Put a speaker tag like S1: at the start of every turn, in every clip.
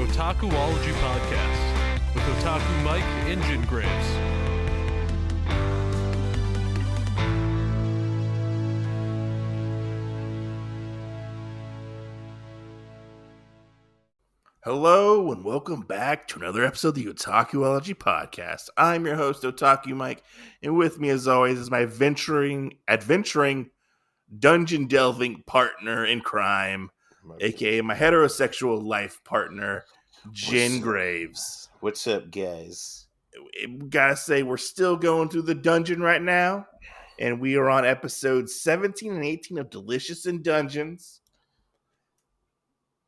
S1: Otakuology podcast with Otaku Mike Engine Graves.
S2: Hello and welcome back to another episode of the Otakuology podcast. I'm your host, Otaku Mike, and with me, as always, is my adventuring, dungeon delving partner in crime, aka my heterosexual life partner, Jen Graves.
S3: What's up, guys?
S2: Gotta say, we're still going through the dungeon right now, and we are on episodes 17 and 18 of Delicious in Dungeons.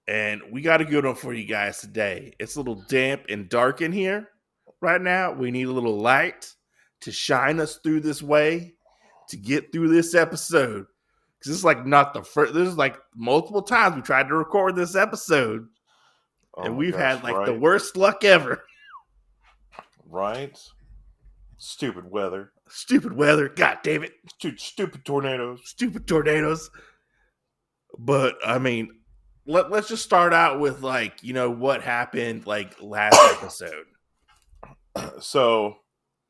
S2: And we got a good one for you guys today. It's a little damp and dark in here right now. We need a little light to shine us through this way to get through this episode. Because this is like not the first, this is like multiple times we tried to record this episode. And we've had like the worst luck ever.
S3: Right? Stupid weather.
S2: Stupid weather. God damn it.
S3: Stupid tornadoes.
S2: Stupid tornadoes. But I mean, let's just start out with like, you know, what happened like last episode.
S3: So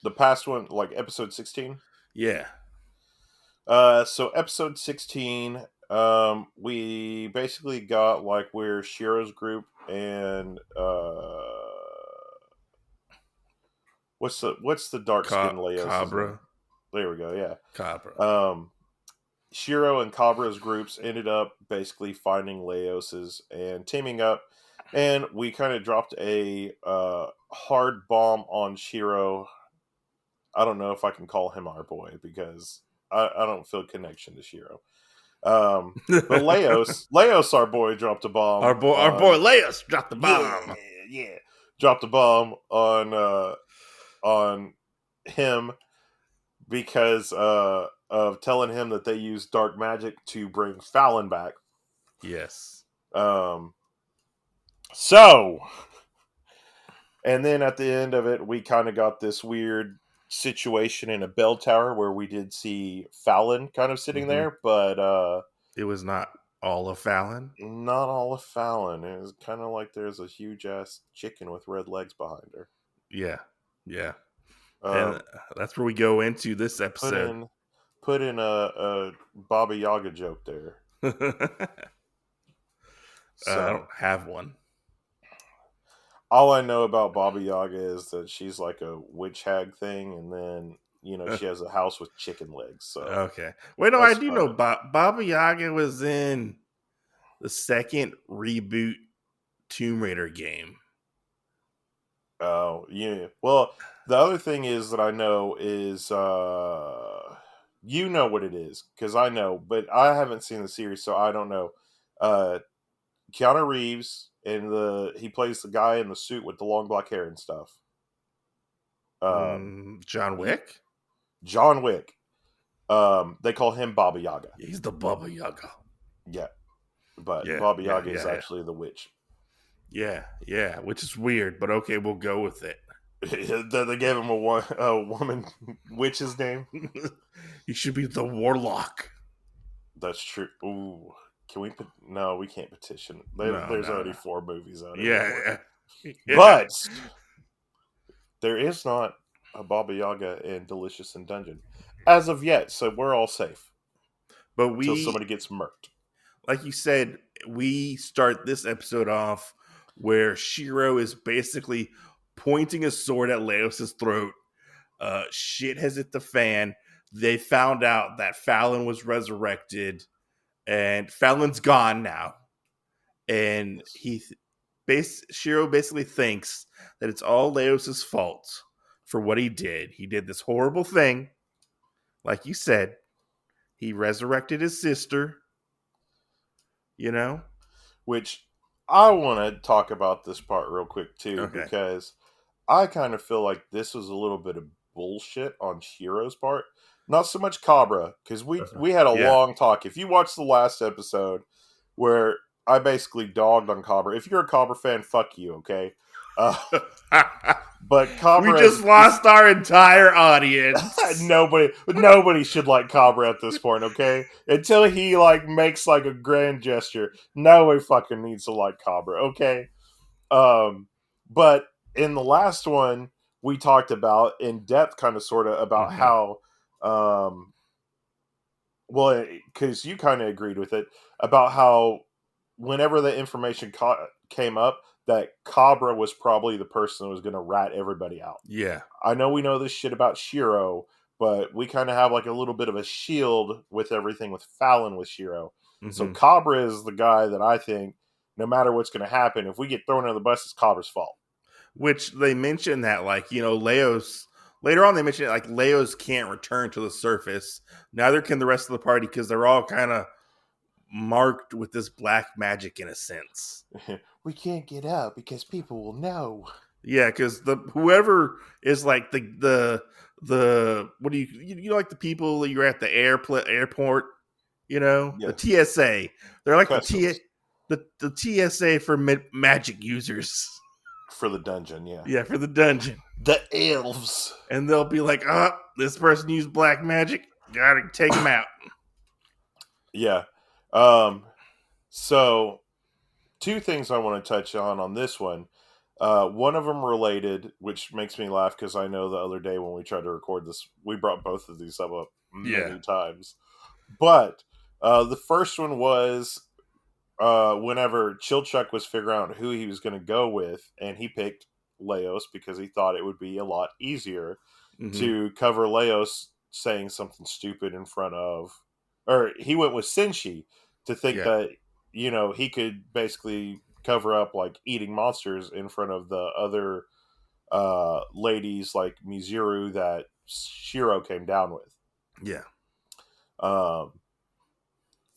S3: the past one, like episode 16?
S2: Yeah.
S3: So episode 16, we basically got like where Shiro's group and what's the dark skin Laios?
S2: Cabra.
S3: There we go, yeah.
S2: Cabra.
S3: Shiro and Cabra's groups ended up basically finding Laios's and teaming up, and we kind of dropped a hard bomb on Shiro. I don't know if I can call him our boy because I don't feel connection to Shiro. But Laios, our boy, dropped a bomb.
S2: Our boy Laios dropped the bomb.
S3: Yeah, dropped a bomb on him because of telling him that they used dark magic to bring Falin back.
S2: Yes.
S3: So, and then at the end of it, we kind of got this weird situation in a bell tower where we did see Falin kind of sitting there, but
S2: it was not all of Falin.
S3: Not all of Falin. It was kind of like there's a huge ass chicken with red legs behind her.
S2: Yeah. And that's where we go into this episode.
S3: Put in a Baba Yaga joke there.
S2: I don't have one.
S3: All I know about Baba Yaga is that she's like a witch hag thing, and then she has a house with chicken legs. So
S2: okay, wait, no, I do know Baba Yaga was in the second reboot Tomb Raider game.
S3: Oh yeah. Well, the other thing is that I know is you know what it is, because I know, but I haven't seen the series, so I don't know. Keanu Reeves, and he plays the guy in the suit with the long black hair and stuff.
S2: John Wick?
S3: John Wick. They call him Baba Yaga.
S2: He's the Baba Yaga.
S3: Yeah. But Baba Yaga is actually the witch.
S2: Yeah, which is weird, but okay, we'll go with it.
S3: They gave him a woman witch's name.
S2: He should be the Warlock.
S3: That's true. Ooh, can we? No, we can't petition. There's already 4 movies out.
S2: Yeah.
S3: But there is not a Baba Yaga in Delicious in Dungeon as of yet, so we're all safe.
S2: But
S3: until somebody gets murked.
S2: Like you said, we start this episode off where Shiro is basically pointing a sword at Laios' throat. Shit has hit the fan. They found out that Falin was resurrected, and Falin's gone now. And Shiro basically thinks that it's all Laios' fault for what he did. He did this horrible thing. Like you said, he resurrected his sister.
S3: Which I want to talk about this part real quick too, because I kind of feel like this was a little bit of bullshit on Shiro's part. Not so much Cabra, because we had a long talk. If you watch the last episode where I basically dogged on Cabra, if you're a Cabra fan, fuck you, okay? But Cabra,
S2: we just lost our entire audience.
S3: Nobody should like Cabra at this point, okay? Until he makes a grand gesture, nobody fucking needs to like Cabra, okay? But in the last one, we talked about in depth, kind of, sort of, about how, well, because you kind of agreed with it, about how whenever the information came up, that Cabra was probably the person that was going to rat everybody out.
S2: Yeah.
S3: I know we know this shit about Shiro, but we kind of have like a little bit of a shield with everything with Falin with Shiro. So Cabra is the guy that I think, no matter what's going to happen, if we get thrown under the bus, it's Cabra's fault.
S2: Which they mentioned that, like, Laios, later on they mentioned like Laios can't return to the surface. Neither can the rest of the party because they're all kind of marked with this black magic in a sense.
S3: We can't get out because people will know.
S2: Yeah, because whoever is like the what do you like the people that you're at the airport, the TSA. They're like
S3: Customs.
S2: the TSA for magic users.
S3: For the dungeon, yeah.
S2: Yeah, for the dungeon.
S3: The elves.
S2: And they'll be like, oh, this person used black magic. Gotta take him out.
S3: Yeah. So, two things I want to touch on this one. One of them related, which makes me laugh because I know the other day when we tried to record this, we brought both of these up many times. But the first one was whenever Chilchuck was figuring out who he was going to go with, and he picked Laios because he thought it would be a lot easier to cover Laios saying something stupid in front of, or he went with Senshi to think that, he could basically cover up like eating monsters in front of the other ladies like Mizuru that Shiro came down with.
S2: Yeah.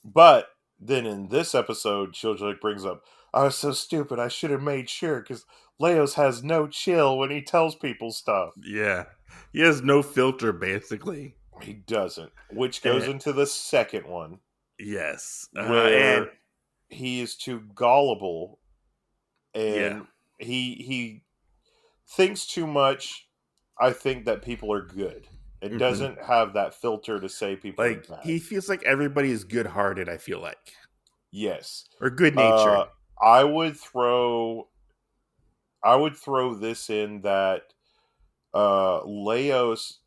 S3: But then in this episode, Chilchuck brings up, I was so stupid, I should have made sure, because Laios has no chill when he tells people stuff.
S2: Yeah. He has no filter, basically.
S3: He doesn't. Which goes into the second one.
S2: Yes.
S3: Where he is too gullible, and he thinks too much, I think, that people are good. It doesn't have that filter to say people
S2: like
S3: are bad.
S2: He feels like everybody is good-hearted, I feel like.
S3: Yes.
S2: Or good-natured.
S3: I would throw this in that Laios,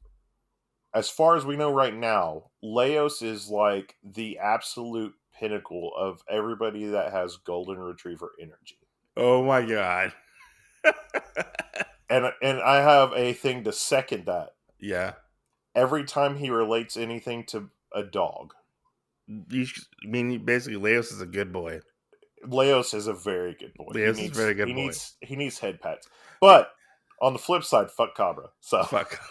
S3: as far as we know right now, Laios is like the absolute pinnacle of everybody that has golden retriever energy.
S2: Oh my god.
S3: And I have a thing to second that.
S2: Yeah.
S3: Every time he relates anything to a dog.
S2: Basically Laios is a good boy.
S3: Laios is a very good boy.
S2: Laios is a very good boy.
S3: He needs head pats. But on the flip side, fuck Cabra. So
S2: fuck Cabra.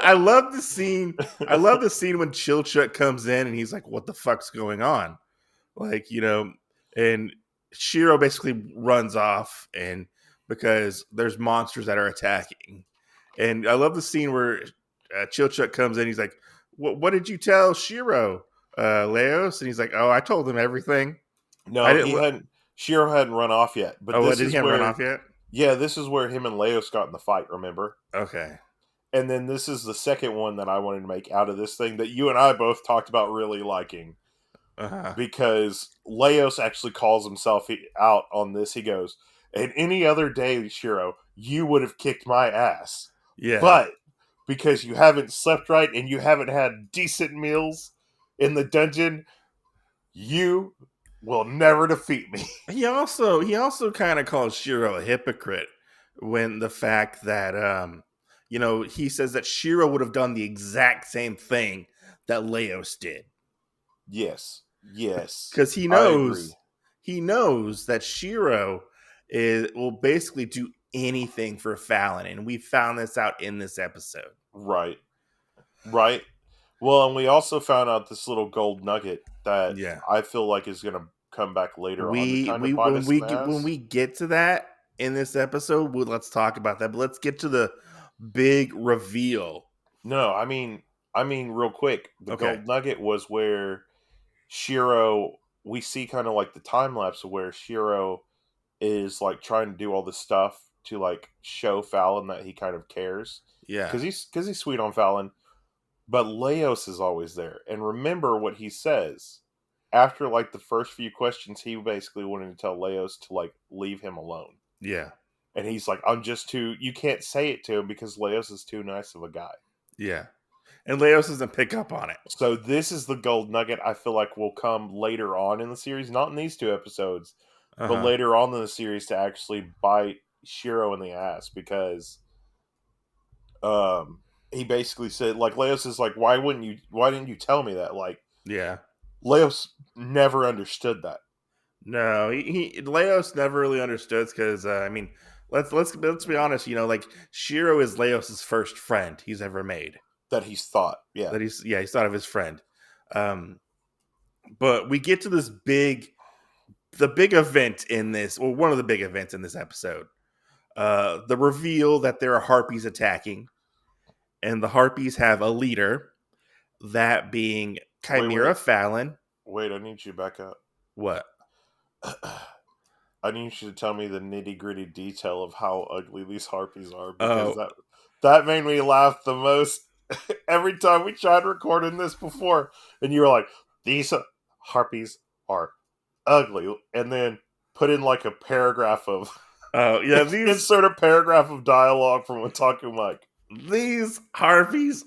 S2: I love the scene. I love the scene when Chilchuck comes in and he's like, "What the fuck's going on?" Like, and Shiro basically runs off, and because there's monsters that are attacking. And I love the scene where Chilchuck comes in. He's like, "What did you tell Shiro, Laios?" And he's like, "Oh, I told him everything."
S3: No, Shiro hadn't run off yet. But
S2: did he run off yet?
S3: Yeah, this is where him and Laios got in the fight. Remember?
S2: Okay.
S3: And then this is the second one that I wanted to make out of this thing that you and I both talked about really liking. Because Laios actually calls himself out on this. He goes, "And any other day, Shiro, you would have kicked my ass.
S2: Yeah.
S3: But because you haven't slept right and you haven't had decent meals in the dungeon, you will never defeat me."
S2: He also kind of calls Shiro a hypocrite when the fact that he says that Shiro would have done the exact same thing that Laios did.
S3: Yes.
S2: Because he knows that Shiro will basically do anything for Falin, and we found this out in this episode.
S3: Right. Well, and we also found out this little gold nugget that I feel like is going to come back later on.
S2: When we get to that in this episode, let's talk about that. But let's get to the big reveal.
S3: No, I mean, real quick, the gold nugget was where Shiro, we see kind of like the time lapse of where Shiro is like trying to do all this stuff to like show Falin that he kind of cares.
S2: Yeah.
S3: Because he's sweet on Falin. But Laios is always there. And remember what he says. after like the first few questions, he basically wanted to tell Laios to like leave him alone.
S2: Yeah.
S3: And he's like, I'm just too, you can't say it to him because Laios is too nice of a guy.
S2: Yeah. And Laios doesn't pick up on it.
S3: So this is the gold nugget I feel like will come later on in the series, not in these 2 episodes, but later on in the series to actually bite Shiro in the ass, because he basically said, like, Laios is like, why didn't you tell me that? Like,
S2: Yeah.
S3: Laios never understood that.
S2: No, Laios never really understood, because I mean, let's be honest. You know, like Shiro is Laos's first friend he's ever made.
S3: That he's thought, yeah.
S2: That he's thought of his friend. But we get to the big event in this, or one of the big events in this episode. The reveal that there are Harpies attacking, and the Harpies have a leader, that being Chimera Falin.
S3: Wait, I need you to back up.
S2: What?
S3: I need you to tell me the nitty-gritty detail of how ugly these Harpies are, because that made me laugh the most every time we tried recording this before. And you were like, these Harpies are ugly. And then put in like a paragraph of... insert a paragraph of dialogue from Otaku Mike.
S2: These Harpies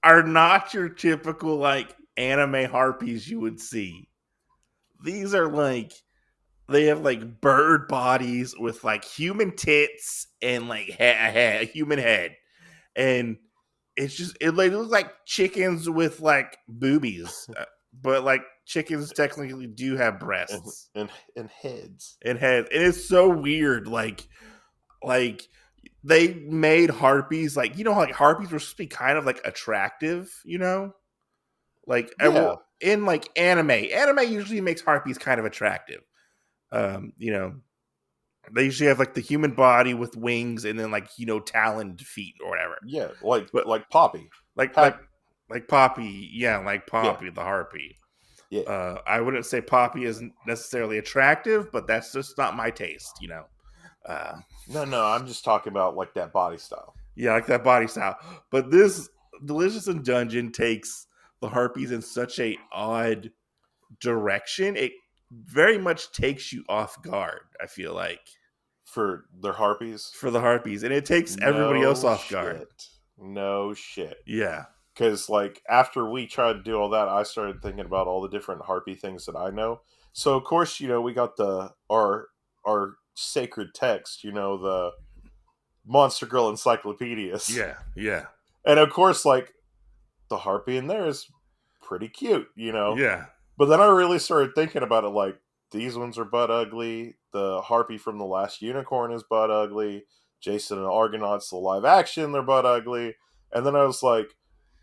S2: are not your typical like anime Harpies you would see. These are like, they have like bird bodies with like human tits and like a human head, and it looks like chickens with like boobies, but like chickens technically do have breasts
S3: and heads
S2: and it's so weird. Like they made Harpies, like, you know, like Harpies were supposed to be kind of like attractive, you know, like in like anime usually makes Harpies kind of attractive. You know, they usually have like the human body with wings and then like, you know, taloned feet or whatever.
S3: Yeah, like Poppy,
S2: like Poppy, like Poppy, the Harpy.
S3: Yeah,
S2: I wouldn't say Poppy isn't necessarily attractive, but that's just not my taste, you know.
S3: No, I'm just talking about like that body style.
S2: Yeah, like that body style. But this Delicious in Dungeon takes the Harpies in such a odd direction. It very much takes you off guard, I feel like.
S3: For the Harpies?
S2: For the Harpies. And it takes everybody else off guard.
S3: No shit.
S2: Yeah.
S3: Because, like, after we tried to do all that, I started thinking about all the different Harpy things that I know. So, of course, you know, we got our sacred text, you know, the Monster Girl encyclopedias.
S2: Yeah.
S3: And, of course, like, the Harpy in there is pretty cute, you know?
S2: Yeah.
S3: But then I really started thinking about it, like, these ones are butt ugly. The Harpy from The Last Unicorn is butt ugly. Jason and Argonauts, the live action, they're butt ugly. And then I was like,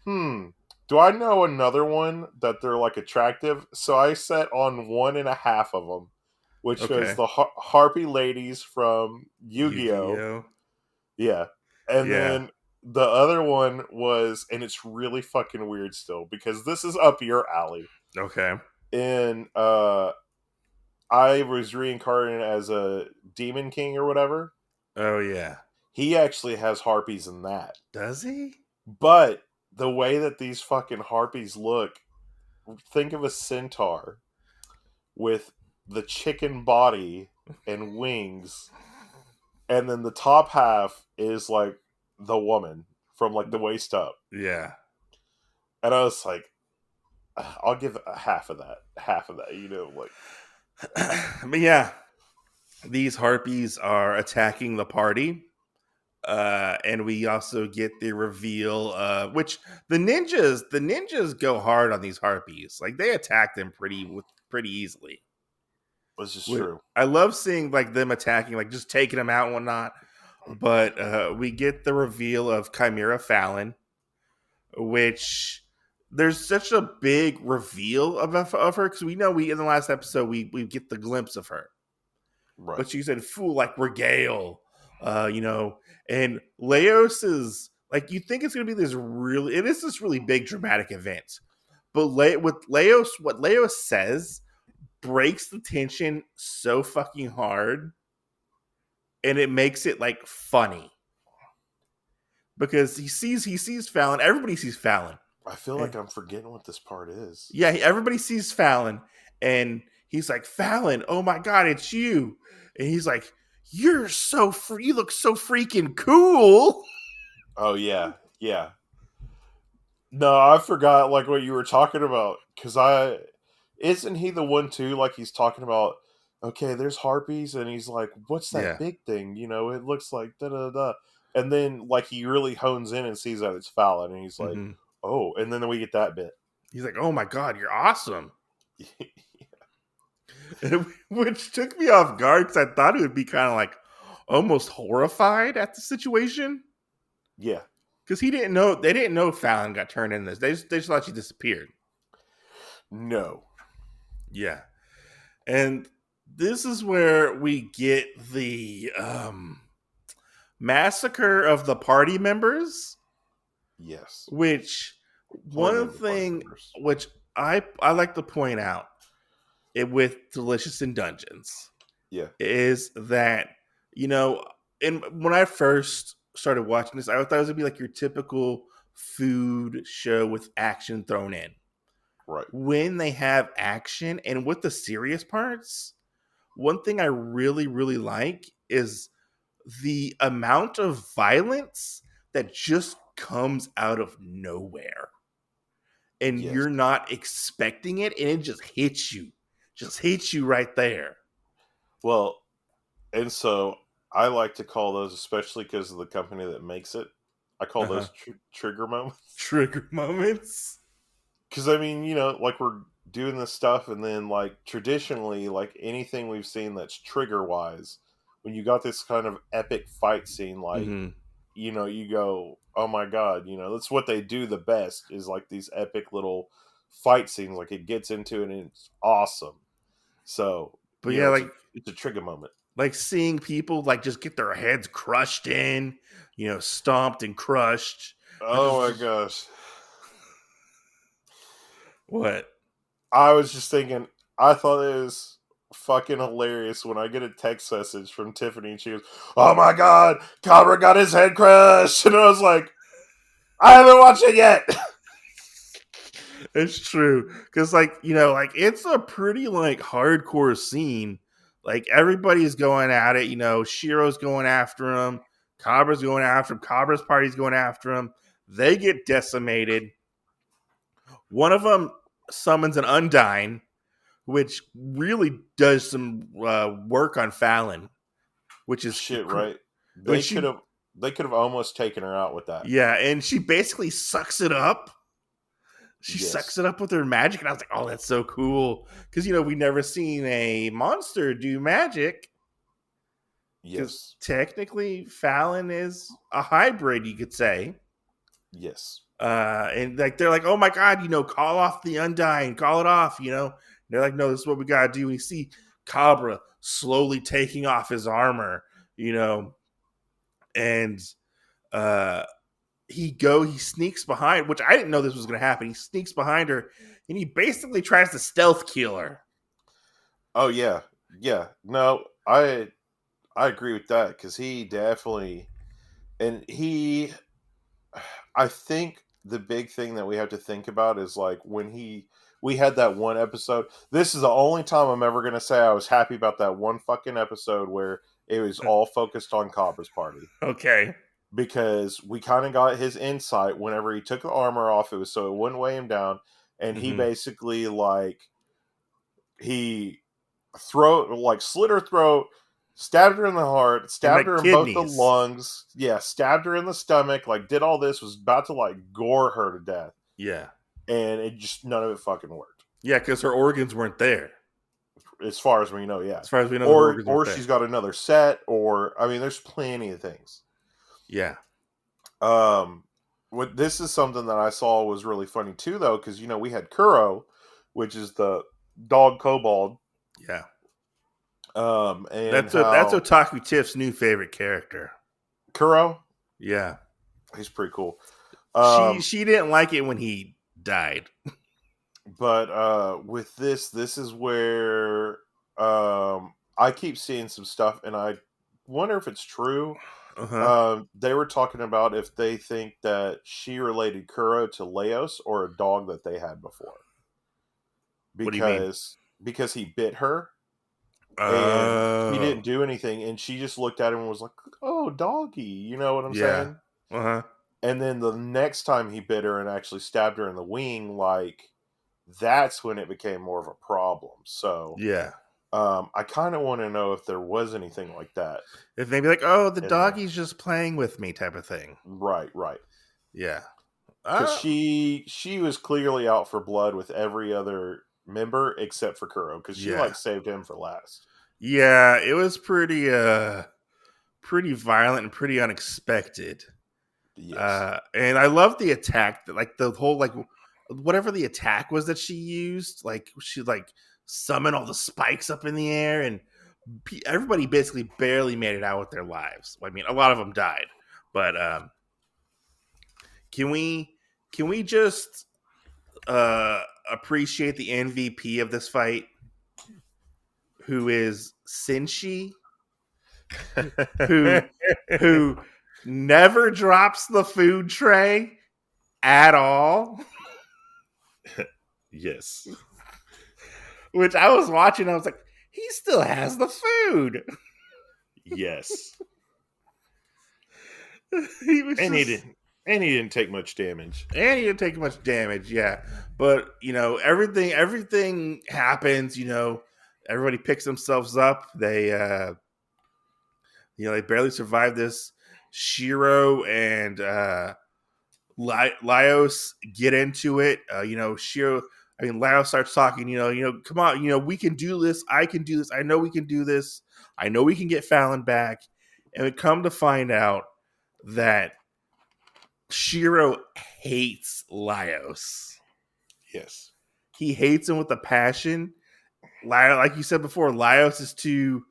S3: do I know another one that they're, like, attractive? So I set on 1.5 of them, which was the Harpy ladies from Yu-Gi-Oh! Yeah. And then the other one was, and it's really fucking weird still, because this is up your alley.
S2: Okay.
S3: And I was reincarnated as a Demon King or whatever.
S2: Oh, yeah.
S3: He actually has Harpies in that.
S2: Does he?
S3: But the way that these fucking Harpies look, think of a centaur with the chicken body and wings, and then the top half is like the woman from like the waist up.
S2: Yeah.
S3: And I was like, I'll give half of that, you know, like.
S2: But yeah, these Harpies are attacking the party. And we also get the reveal, which the ninjas go hard on these Harpies. Like, they attack them pretty easily.
S3: This is true.
S2: I love seeing like them attacking, like just taking them out and whatnot. But we get the reveal of Chimera Falin, which there's such a big reveal of her, because we know in the last episode we get the glimpse of her.
S3: Right.
S2: But she said, "Fool, like regale," you know. And Laios is like, you think it's going to be this really big dramatic event, but what Laios says breaks the tension so fucking hard, and it makes it like funny, because he sees Falin. Everybody sees Falin.
S3: I feel like I'm forgetting what this part is.
S2: Yeah, everybody sees Falin, and he's like, Falin, oh my god, it's you. And he's like, you look so freaking cool.
S3: Oh yeah, yeah. No, I forgot like what you were talking about because isn't he the one too? Like he's talking about, okay, there's harpies, and he's like, what's that
S2: Yeah.
S3: big thing? You know, it looks like da da da. And then like he really hones in and sees that it's Falin, and he's like,
S2: Mm-hmm.
S3: oh, and then we get that bit.
S2: He's like, oh my god, you're awesome. Which took me off guard because I thought it would be kind of like almost horrified at the situation.
S3: Yeah.
S2: Because they didn't know Falin got turned in this. They just thought she disappeared.
S3: No.
S2: Yeah. And this is where we get the massacre of the party members.
S3: Yes.
S2: Which one thing which I like to point out with Delicious in Dungeons, is that, you know, and when I first started watching this, I thought it was gonna be like your typical food show with action thrown in.
S3: Right.
S2: When they have action and with the serious parts, one thing I really, really like is the amount of violence that just comes out of nowhere. And you're not expecting it, and it just hits you right there.
S3: Well, and so I like to call those, especially because of the company that makes it, I call those trigger moments.
S2: Trigger moments?
S3: Because, I mean, you know, like we're doing this stuff, and then, like, traditionally, like, anything we've seen that's trigger-wise, when you got this kind of epic fight scene, like, you know, you go, oh my god, you know, that's what they do the best, is, like, these epic little fight scenes. Like, it gets into it, and it's awesome. So,
S2: but yeah, like,
S3: it's a trigger moment.
S2: Like, seeing people, like, just get their heads crushed in, you know, stomped and crushed.
S3: Oh my gosh.
S2: What?
S3: I was just thinking, I thought it was fucking hilarious when I get a text message from Tiffany and she goes, oh my god, Cobra got his head crushed. And I was like, I haven't watched it yet.
S2: It's true. Because, like, you know, like, it's a pretty, like, hardcore scene. Like, everybody's going at it. You know, Shiro's going after him. Cobra's going after him. Cobra's party's going after him. They get decimated. One of them summons an Undyne, which really does some work on Falin, which is
S3: shit, right? They could have almost taken her out with that.
S2: Yeah, and she basically sucks it up. She sucks it up with her magic, and I was like, "Oh, that's so cool!" Because, you know, we've never seen a monster do magic.
S3: Yes,
S2: technically, Falin is a hybrid, you could say.
S3: Yes.
S2: And like they're like, oh my god, you know, call off the Undyne, call it off, you know. And they're like, no, this is what we gotta do. And you see Cobra slowly taking off his armor, you know, and he sneaks behind, which I didn't know this was gonna happen. He sneaks behind her and he basically tries to stealth kill her.
S3: Oh yeah. Yeah. No, I agree with that, because he definitely, and I think the big thing that we have to think about is, like, when we had that one episode. This is the only time I'm ever going to say I was happy about that one fucking episode where it was all focused on Cobra's party.
S2: Okay.
S3: Because we kind of got his insight whenever he took the armor off. It was so it wouldn't weigh him down. And he basically, like, he slit her throat, stabbed her in the heart, stabbed her in both the lungs. Yeah, stabbed her in the stomach. Like, did all this, was about to, like, gore her to death.
S2: Yeah.
S3: And it just, none of it fucking worked.
S2: Yeah, because her organs weren't there.
S3: As far as we know, yeah.
S2: As far as we know,
S3: or she's got another set, or, I mean, there's plenty of things.
S2: Yeah.
S3: This is something that I saw was really funny too, though, because, you know, we had Kuro, which is the dog kobold.
S2: Yeah.
S3: And
S2: that's Otaku Tiff's new favorite character.
S3: Kuro?
S2: Yeah.
S3: He's pretty cool.
S2: She didn't like it when he died.
S3: But with this is where I keep seeing some stuff, and I wonder if it's true. They were talking about if they think that she related Kuro to Laios or a dog that they had before. Because, because he bit her and he
S2: Oh,
S3: didn't do anything, and she just looked at him and was like, "Oh, doggy," you know what I'm
S2: yeah.
S3: saying?
S2: Uh-huh.
S3: And then the next time he bit her and actually stabbed her in the wing, like that's when it became more of a problem. So
S2: Yeah.
S3: I kind of want to know if there was anything like that
S2: If maybe like, oh, the
S3: in there.
S2: doggy's just playing with me type of thing.
S3: Right, right.
S2: Yeah.
S3: Because
S2: Uh,
S3: she was clearly out for blood with every other member except for Kuro, because she
S2: yeah.
S3: like saved him for last.
S2: Yeah, it was pretty violent and pretty unexpected.
S3: Yes.
S2: And I love the attack, like the whole like whatever the attack was that she used, like she like summoned all the spikes up in the air, and everybody basically barely made it out with their lives. I mean, a lot of them died, but can we just appreciate the MVP of this fight, who is Sinchi, who who never drops the food tray at all.
S3: Yes.
S2: Which I was watching, I was like, he still has the food.
S3: Yes.
S2: He was
S3: And he
S2: just,
S3: didn't. And he didn't take much damage.
S2: and he didn't take much damage, yeah. But everything happens. Everybody picks themselves up. They barely survive this. Shiro and Laios get into it. Laios starts talking. Come on. We can do this. I can do this. I know we can do this. I know we can get Falin back. And we come to find out that Shiro hates Laios.
S3: Yes.
S2: He hates him with a passion. Like you said before, Laios is too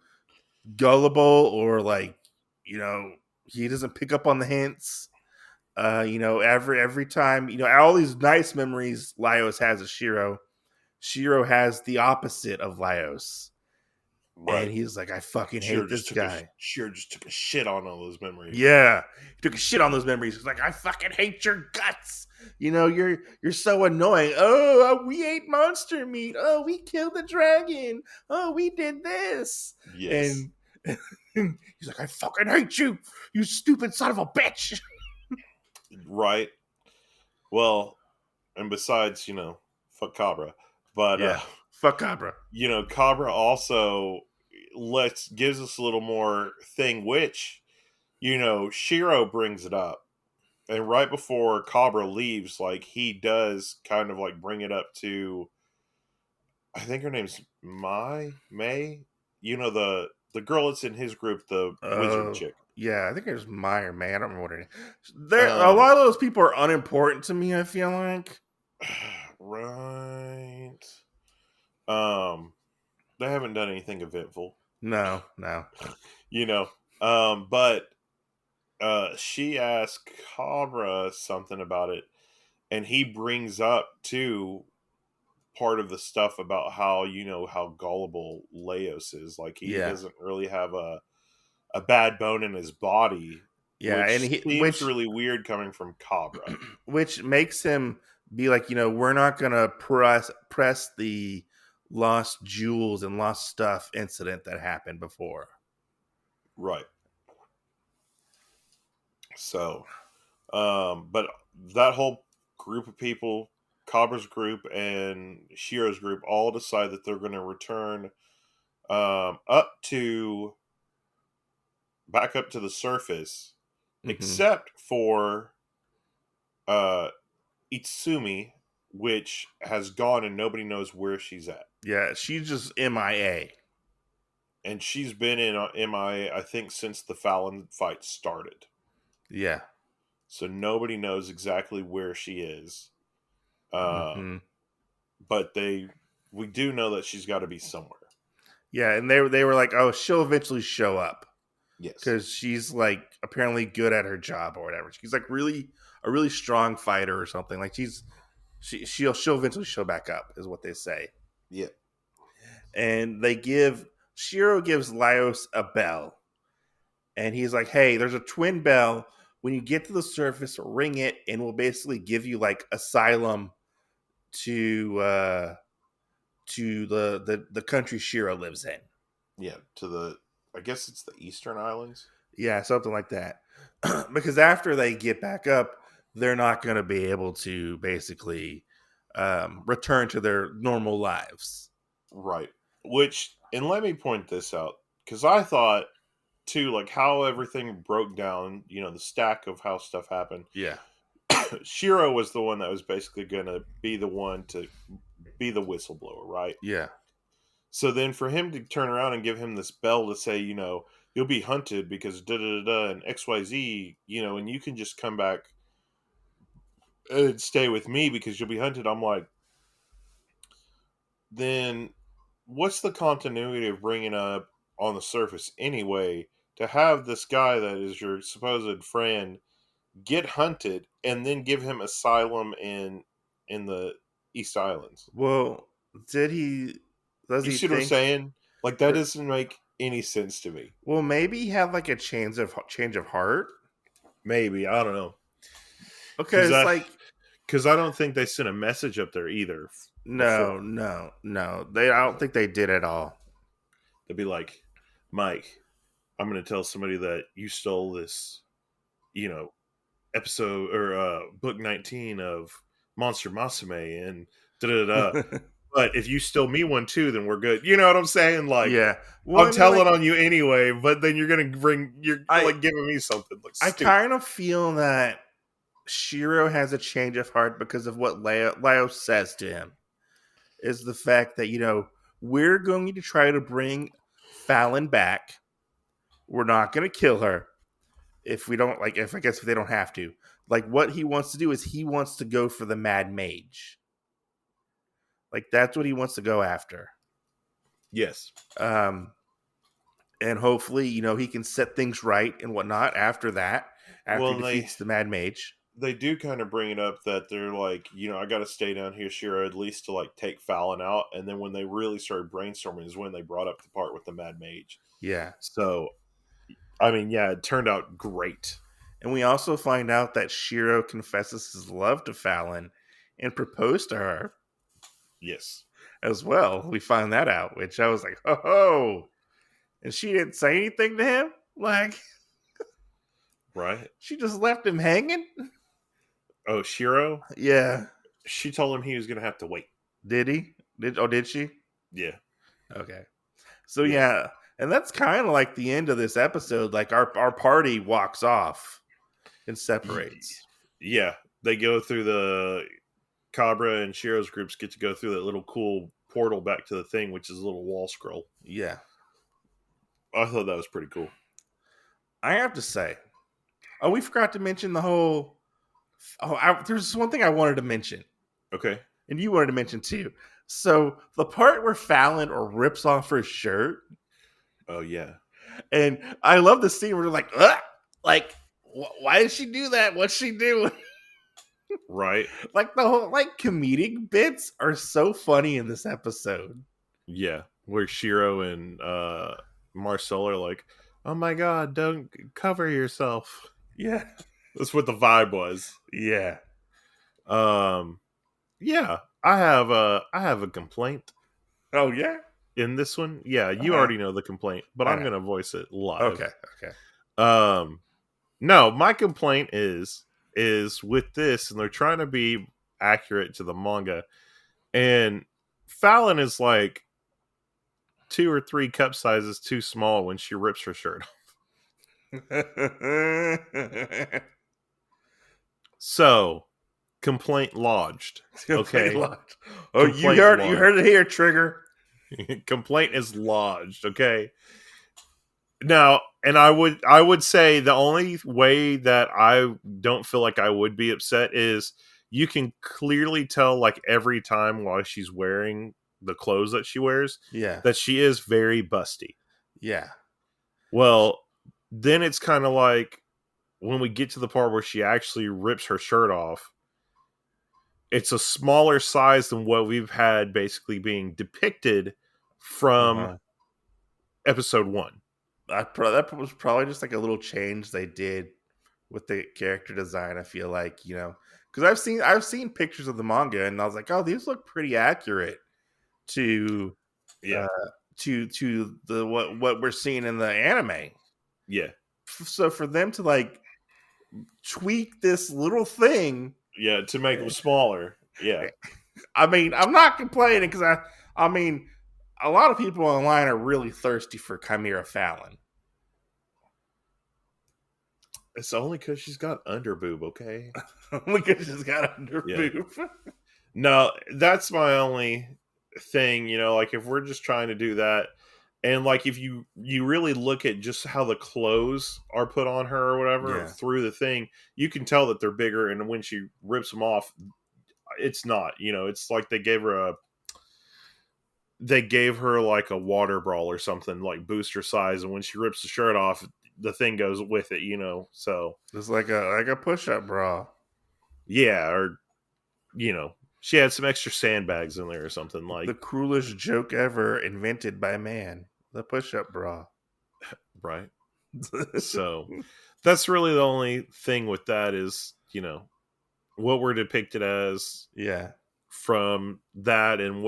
S2: gullible, or he doesn't pick up on the hints. Every time, all these nice memories Laios has of Shiro. Shiro has the opposite of Laios. And
S3: Right.
S2: he's like, I fucking hate this guy.
S3: Shiro just took a shit on all those memories.
S2: Yeah. He took a shit on those memories. He's like, I fucking hate your guts. You're so annoying. Oh, we ate monster meat. Oh, we killed the dragon. Oh, we did this.
S3: Yes.
S2: And he's like, I fucking hate you, you stupid son of a bitch.
S3: Right. Well, and besides, fuck Cabra. But
S2: Yeah. Fuck Cabra.
S3: Cabra also gives us a little more thing, which, Shiro brings it up. And right before Cabra leaves, like, he does kind of like bring it up to, I think her name's May. The girl that's in his group, the wizard chick.
S2: Yeah, I think there's Meyer, man. I don't remember what it is. A lot of those people are unimportant to me, I feel like.
S3: Right. They haven't done anything eventful.
S2: No.
S3: But she asked Cabra something about it, and he brings up too part of the stuff about how how gullible Laios is. Like, he doesn't really have a bad bone in his body.
S2: Yeah,
S3: which
S2: and
S3: seems really weird coming from Cabra.
S2: Which makes him be like, we're not gonna press the lost jewels and lost stuff incident that happened before.
S3: Right. So, but that whole group of people, Cabra's group and Shiro's group, all decide that they're going to return back up to the surface, except for Itsumi, which has gone and nobody knows where she's at.
S2: Yeah, she's just MIA.
S3: And she's been in MIA, I think, since the Falin fight started.
S2: Yeah.
S3: So nobody knows exactly where she is. But we do know that she's got to be somewhere.
S2: Yeah, and they were like, oh, she'll eventually show up.
S3: Yes.
S2: Because she's like apparently good at her job or whatever. She's like a really strong fighter or something. Like she'll eventually show back up, is what they say.
S3: Yeah.
S2: And Shiro gives Laios a bell. And he's like, hey, there's a twin bell. When you get to the surface, ring it, and we'll basically give you like asylum to to the country Shiro lives in.
S3: Yeah, I guess it's the Eastern Islands.
S2: Yeah, something like that. Because after they get back up, they're not going to be able to basically return to their normal lives.
S3: Right. And let me point this out, because I thought, too, like how everything broke down, the stack of how stuff happened.
S2: Yeah.
S3: Shiro was the one that was basically going to be the one to be the whistleblower, right?
S2: Yeah.
S3: So then for him to turn around and give him this bell to say, you'll be hunted because da-da-da-da and XYZ, and you can just come back and stay with me because you'll be hunted. I'm like, then what's the continuity of bringing up on the surface anyway to have this guy that is your supposed friend get hunted and then give him asylum in the East Islands?
S2: Well, does
S3: You
S2: he
S3: see what I'm
S2: think?
S3: saying? Like that doesn't make any sense to me.
S2: Well, maybe he had like a change of heart.
S3: Maybe, I don't know.
S2: Because
S3: Because I don't think they sent a message up there either.
S2: no. I don't think they did at all.
S3: They'd be like, Mike, I'm going to tell somebody that you stole this, episode or book 19 of Monster Masame and da-da-da. But if you steal me one too, then we're good. You know what I'm saying? Like,
S2: yeah.
S3: Well, I'm telling on you anyway, but then you're going to giving me something. Like,
S2: I kind of feel that Shiro has a change of heart because of what Laios says to him. Is the fact that, we're going to try to bring Falin back. We're not going to kill her if they don't have to. Like, what he wants to do is he wants to go for the Mad Mage. Like, that's what he wants to go after.
S3: Yes.
S2: And hopefully, he can set things right and whatnot after that, after he defeats the Mad Mage.
S3: They do kind of bring it up that they're like, I got to stay down here, Shiro, at least to like take Falin out. And then when they really started brainstorming is when they brought up the part with the Mad Mage.
S2: Yeah.
S3: So, I mean, yeah, it turned out great.
S2: And we also find out that Shiro confesses his love to Falin and proposed to her.
S3: Yes.
S2: As well. We find that out, which I was like, oh. And she didn't say anything to him? Like,
S3: right?
S2: She just left him hanging?
S3: Oh, Shiro?
S2: Yeah.
S3: She told him he was going to have to wait.
S2: Did he? Did she?
S3: Yeah.
S2: Okay. So, yeah. And that's kind of like the end of this episode. Like, our party walks off and separates.
S3: Yeah. They go through the... Cabra and Shiro's groups get to go through that little cool portal back to the thing, which is a little wall scroll.
S2: Yeah.
S3: I thought that was pretty cool.
S2: I have to say... Oh, we forgot to mention the whole... there's one thing I wanted to mention.
S3: Okay.
S2: And you wanted to mention too. So the part where Falin rips off her shirt.
S3: Oh, yeah.
S2: And I love the scene where they're like, ugh! Like, why did she do that? What's she doing?
S3: Right.
S2: Like the whole comedic bits are so funny in this episode.
S3: Yeah. Where Shiro and Marcel are like, oh my God, don't cover yourself.
S2: Yeah.
S3: That's what the vibe was.
S2: Yeah.
S3: Yeah. I have a complaint.
S2: Oh yeah?
S3: In this one? Yeah, you already know the complaint, but I'm gonna voice it live.
S2: Okay.
S3: No, my complaint is with this, and they're trying to be accurate to the manga, and Falin is like 2 or 3 cup sizes too small when she rips her shirt off. So, complaint lodged. Okay.
S2: Oh, you heard it here, Trigger.
S3: Complaint is lodged. Okay. Now, and I would say the only way that I don't feel like I would be upset is you can clearly tell, like, every time while she's wearing the clothes that she wears, that she is very busty.
S2: Yeah.
S3: Well, then it's kind of like when we get to the part where she actually rips her shirt off, it's a smaller size than what we've had basically being depicted from episode 1.
S2: That was probably just like a little change they did with the character design. I feel like, because I've seen pictures of the manga and I was like, oh, these look pretty accurate to
S3: Yeah.
S2: to the what we're seeing in the anime.
S3: Yeah.
S2: So for them to like tweak this little thing,
S3: Yeah, to make them smaller. Yeah.
S2: I mean, I'm not complaining because I mean, a lot of people online are really thirsty for Chimera Falin.
S3: It's only because she's got underboob, okay?
S2: Look at she's got under
S3: Yeah.
S2: boob.
S3: No, that's my only thing, like if we're just trying to do that, and like if you really look at just how the clothes are put on her or whatever
S2: Yeah.
S3: through the thing, you can tell that they're bigger, and when she rips them off, it's not, it's like they gave her like a water brawl or something, like booster size, and when she rips the shirt off, the thing goes with it, so
S2: It's like a push-up bra.
S3: yeah, or she had some extra sandbags in there or something, like
S2: The cruelest joke ever invented by man. The push-up bra.
S3: right. So that's really the only thing with that is, what we're depicted as
S2: Yeah.
S3: from that, and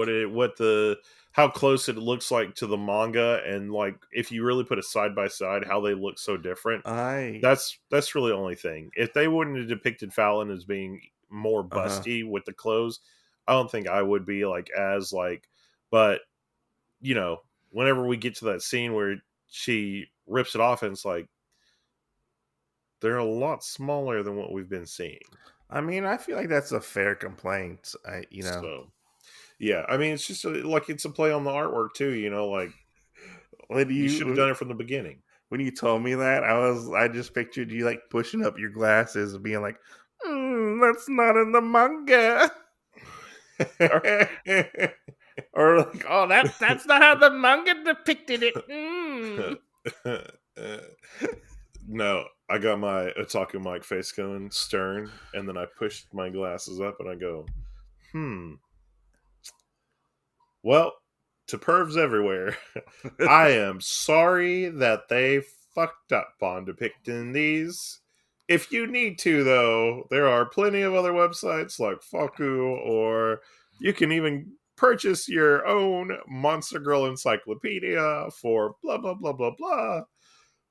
S3: how close it looks like to the manga, and like if you really put it side by side, how they look so different. That's really the only thing. If they wouldn't have depicted Falin as being more busty with the clothes, I don't think I would be like as like, but whenever we get to that scene where she rips it off, and it's like they're a lot smaller than what we've been seeing.
S2: I mean, I feel like that's a fair complaint.
S3: So, yeah, I mean, it's just it's a play on the artwork too. Like you should have done it from the beginning.
S2: When you told me that, I just pictured you like pushing up your glasses and being like, "That's not in the manga," or like, "Oh, that's not how the manga depicted it."
S3: No, I got my Otaku Mike face going stern, and then I pushed my glasses up and I go, well, to pervs everywhere, I am sorry that they fucked up on depicting these. If you need to, though, there are plenty of other websites like Faku, or you can even purchase your own Monster Girl encyclopedia for blah, blah, blah, blah, blah.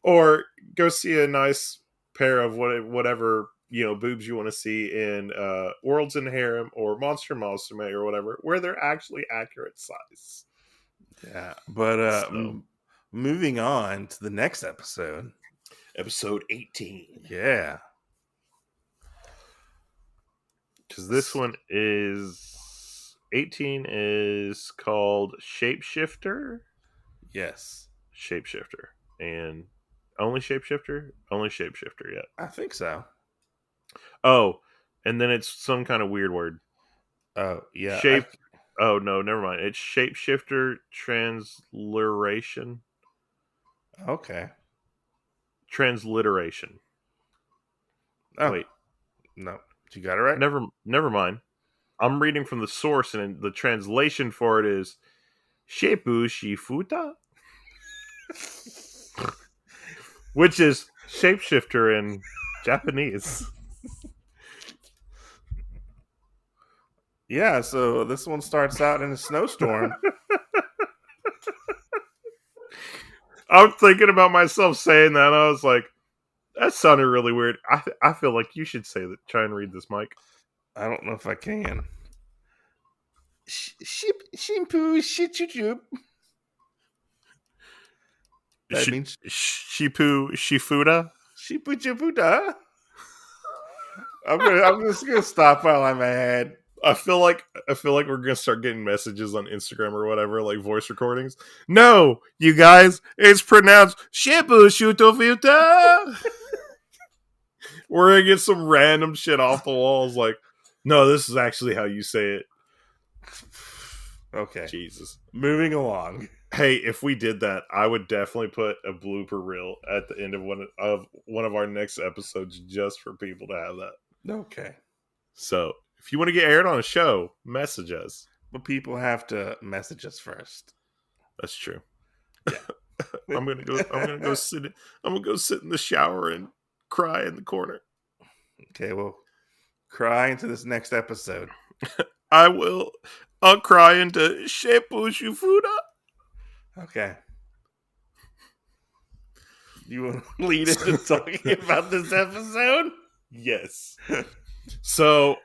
S3: Or go see a nice pair of whatever boobs you want to see in Worlds in Harem or Monster Musume or whatever, where they're actually accurate size.
S2: Yeah, but moving on to the next episode.
S3: Episode 18.
S2: Yeah.
S3: Because this one is... 18 is called Shapeshifter?
S2: Yes.
S3: Shapeshifter. And only Shapeshifter? Only Shapeshifter yet.
S2: I think so.
S3: Oh, and then it's some kind of weird word.
S2: Oh, yeah.
S3: Oh, no, never mind. It's Shapeshifter Transliteration.
S2: Okay.
S3: Transliteration.
S2: Oh.
S3: Wait.
S2: No. You got it right?
S3: Never mind. I'm reading from the source, and the translation for it is Shepu Shifuta? Which is shapeshifter in Japanese.
S2: Yeah, so this one starts out in a snowstorm.
S3: I'm thinking about myself saying that. I was like, that sounded really weird. I feel like you should say that. Try and read this, Mike.
S2: I don't know if I can. Shimpu shichuchu. That means
S3: Shipu Shifuda.
S2: Shipu chiputa. I'm just gonna stop while I'm ahead.
S3: I feel like we're gonna start getting messages on Instagram or whatever, like voice recordings. No, you guys, it's pronounced Shibu Shutofuta. We're gonna get some random shit off the walls, like, no, this is actually how you say it.
S2: Okay.
S3: Jesus.
S2: Moving along.
S3: Hey, if we did that, I would definitely put a blooper reel at the end of one of our next episodes just for people to have that.
S2: Okay.
S3: So, if you want to get aired on a show, message us.
S2: But people have to message us first.
S3: That's true. Yeah. I'm gonna go sit in the shower and cry in the corner.
S2: Okay, well, cry into this next episode.
S3: I will I'll cry into Shepu Shufuda.
S2: Okay. You want to lead into talking about this episode?
S3: Yes. So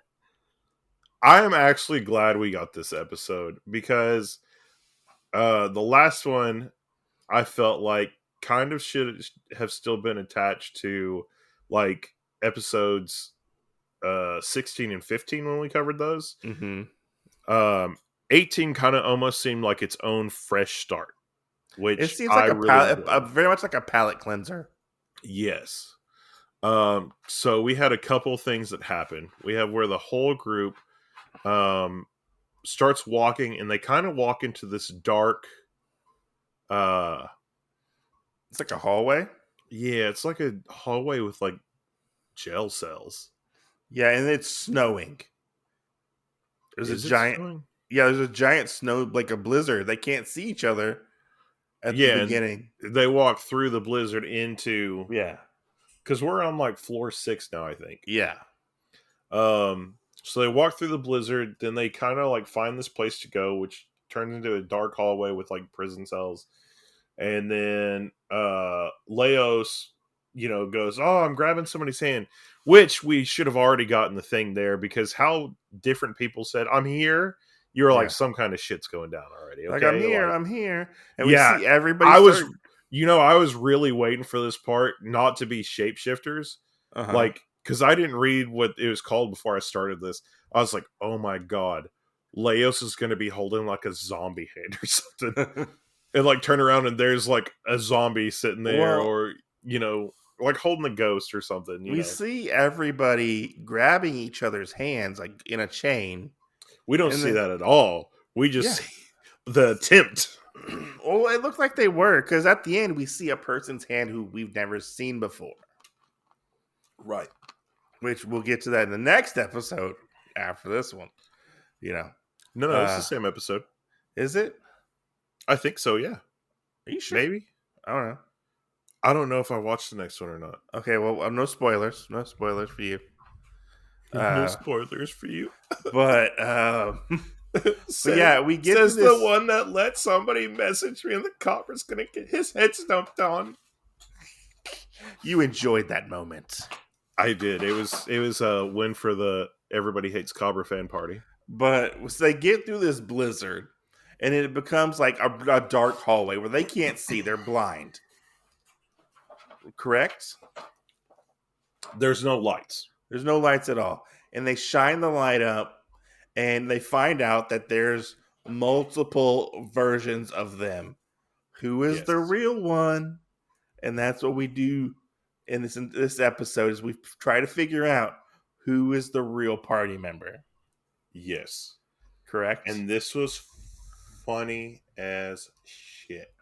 S3: I am actually glad we got this episode because the last one I felt like kind of should have still been attached to like episodes 16 and 15 when we covered those.
S2: Mm-hmm.
S3: 18 kind of almost seemed like its own fresh start, which
S2: It seems
S3: I
S2: like
S3: really
S2: very much like a palate cleanser.
S3: Yes. So we had a couple things that happened. We have where the whole group starts walking, and they kind of walk into this dark
S2: It's like a hallway.
S3: yeah, it's like a hallway with like jail cells.
S2: Yeah, and it's snowing. There's
S3: Is
S2: a
S3: it
S2: giant
S3: snowing?
S2: Yeah, there's a giant snow, like a blizzard. They can't see each other at the beginning.
S3: They walk through the blizzard into
S2: Yeah.
S3: because we're on like floor 6 now, I think.
S2: Yeah.
S3: So they walk through the blizzard, then they kind of like find this place to go, which turns into a dark hallway with like prison cells. And then Laios, goes, "Oh, I'm grabbing somebody's hand," which we should have already gotten the thing there because how different people said, "I'm here." You're like, some kind of shit's going down already. Okay?
S2: Like, I'm here, I'm here. And
S3: yeah,
S2: we see everybody
S3: I was really waiting for this part not to be shapeshifters. Like, because I didn't read what it was called before I started this. I was like, oh my god, Laios is going to be holding like a zombie hand or something. And like turn around and there's like a zombie sitting there, or like holding a ghost or something.
S2: We see everybody grabbing each other's hands like in a chain.
S3: We don't see that at all. We just see the attempt.
S2: Well, it looked like they were, because at the end we see a person's hand who we've never seen before.
S3: Right.
S2: Which we'll get to that in the next episode after this one.
S3: No, it's the same episode.
S2: Is it?
S3: I think so, yeah.
S2: Are you sure?
S3: Maybe.
S2: I don't know.
S3: I don't know if I watched the next one or not.
S2: Okay, well, no spoilers. No spoilers for you.
S3: No spoilers for you.
S2: But yeah, we get
S3: says
S2: to this.
S3: The one that let somebody message me and the copper's gonna get his head stumped on.
S2: You enjoyed that moment.
S3: I did. It was a win for the Everybody Hates Cobra fan party.
S2: But so they get through this blizzard, and it becomes like a dark hallway where they can't see. They're blind. Correct?
S3: There's no lights.
S2: There's no lights at all. And they shine the light up, and they find out that there's multiple versions of them. Who is the real one? And that's what we do in this episode, is we try to figure out who is the real party member.
S3: Yes.
S2: Correct?
S3: And this was funny as shit.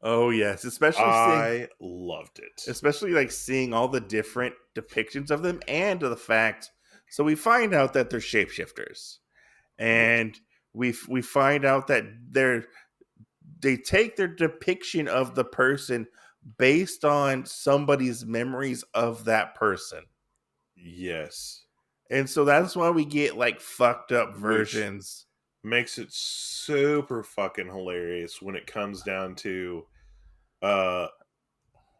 S2: Oh, yes.
S3: I loved it.
S2: Especially like seeing all the different depictions of them, and the fact. So we find out that they're shapeshifters. And we find out that they take their depiction of the person based on somebody's memories of that person.
S3: Yes.
S2: And so that's why we get like fucked up versions.
S3: Which makes it super fucking hilarious when it comes down to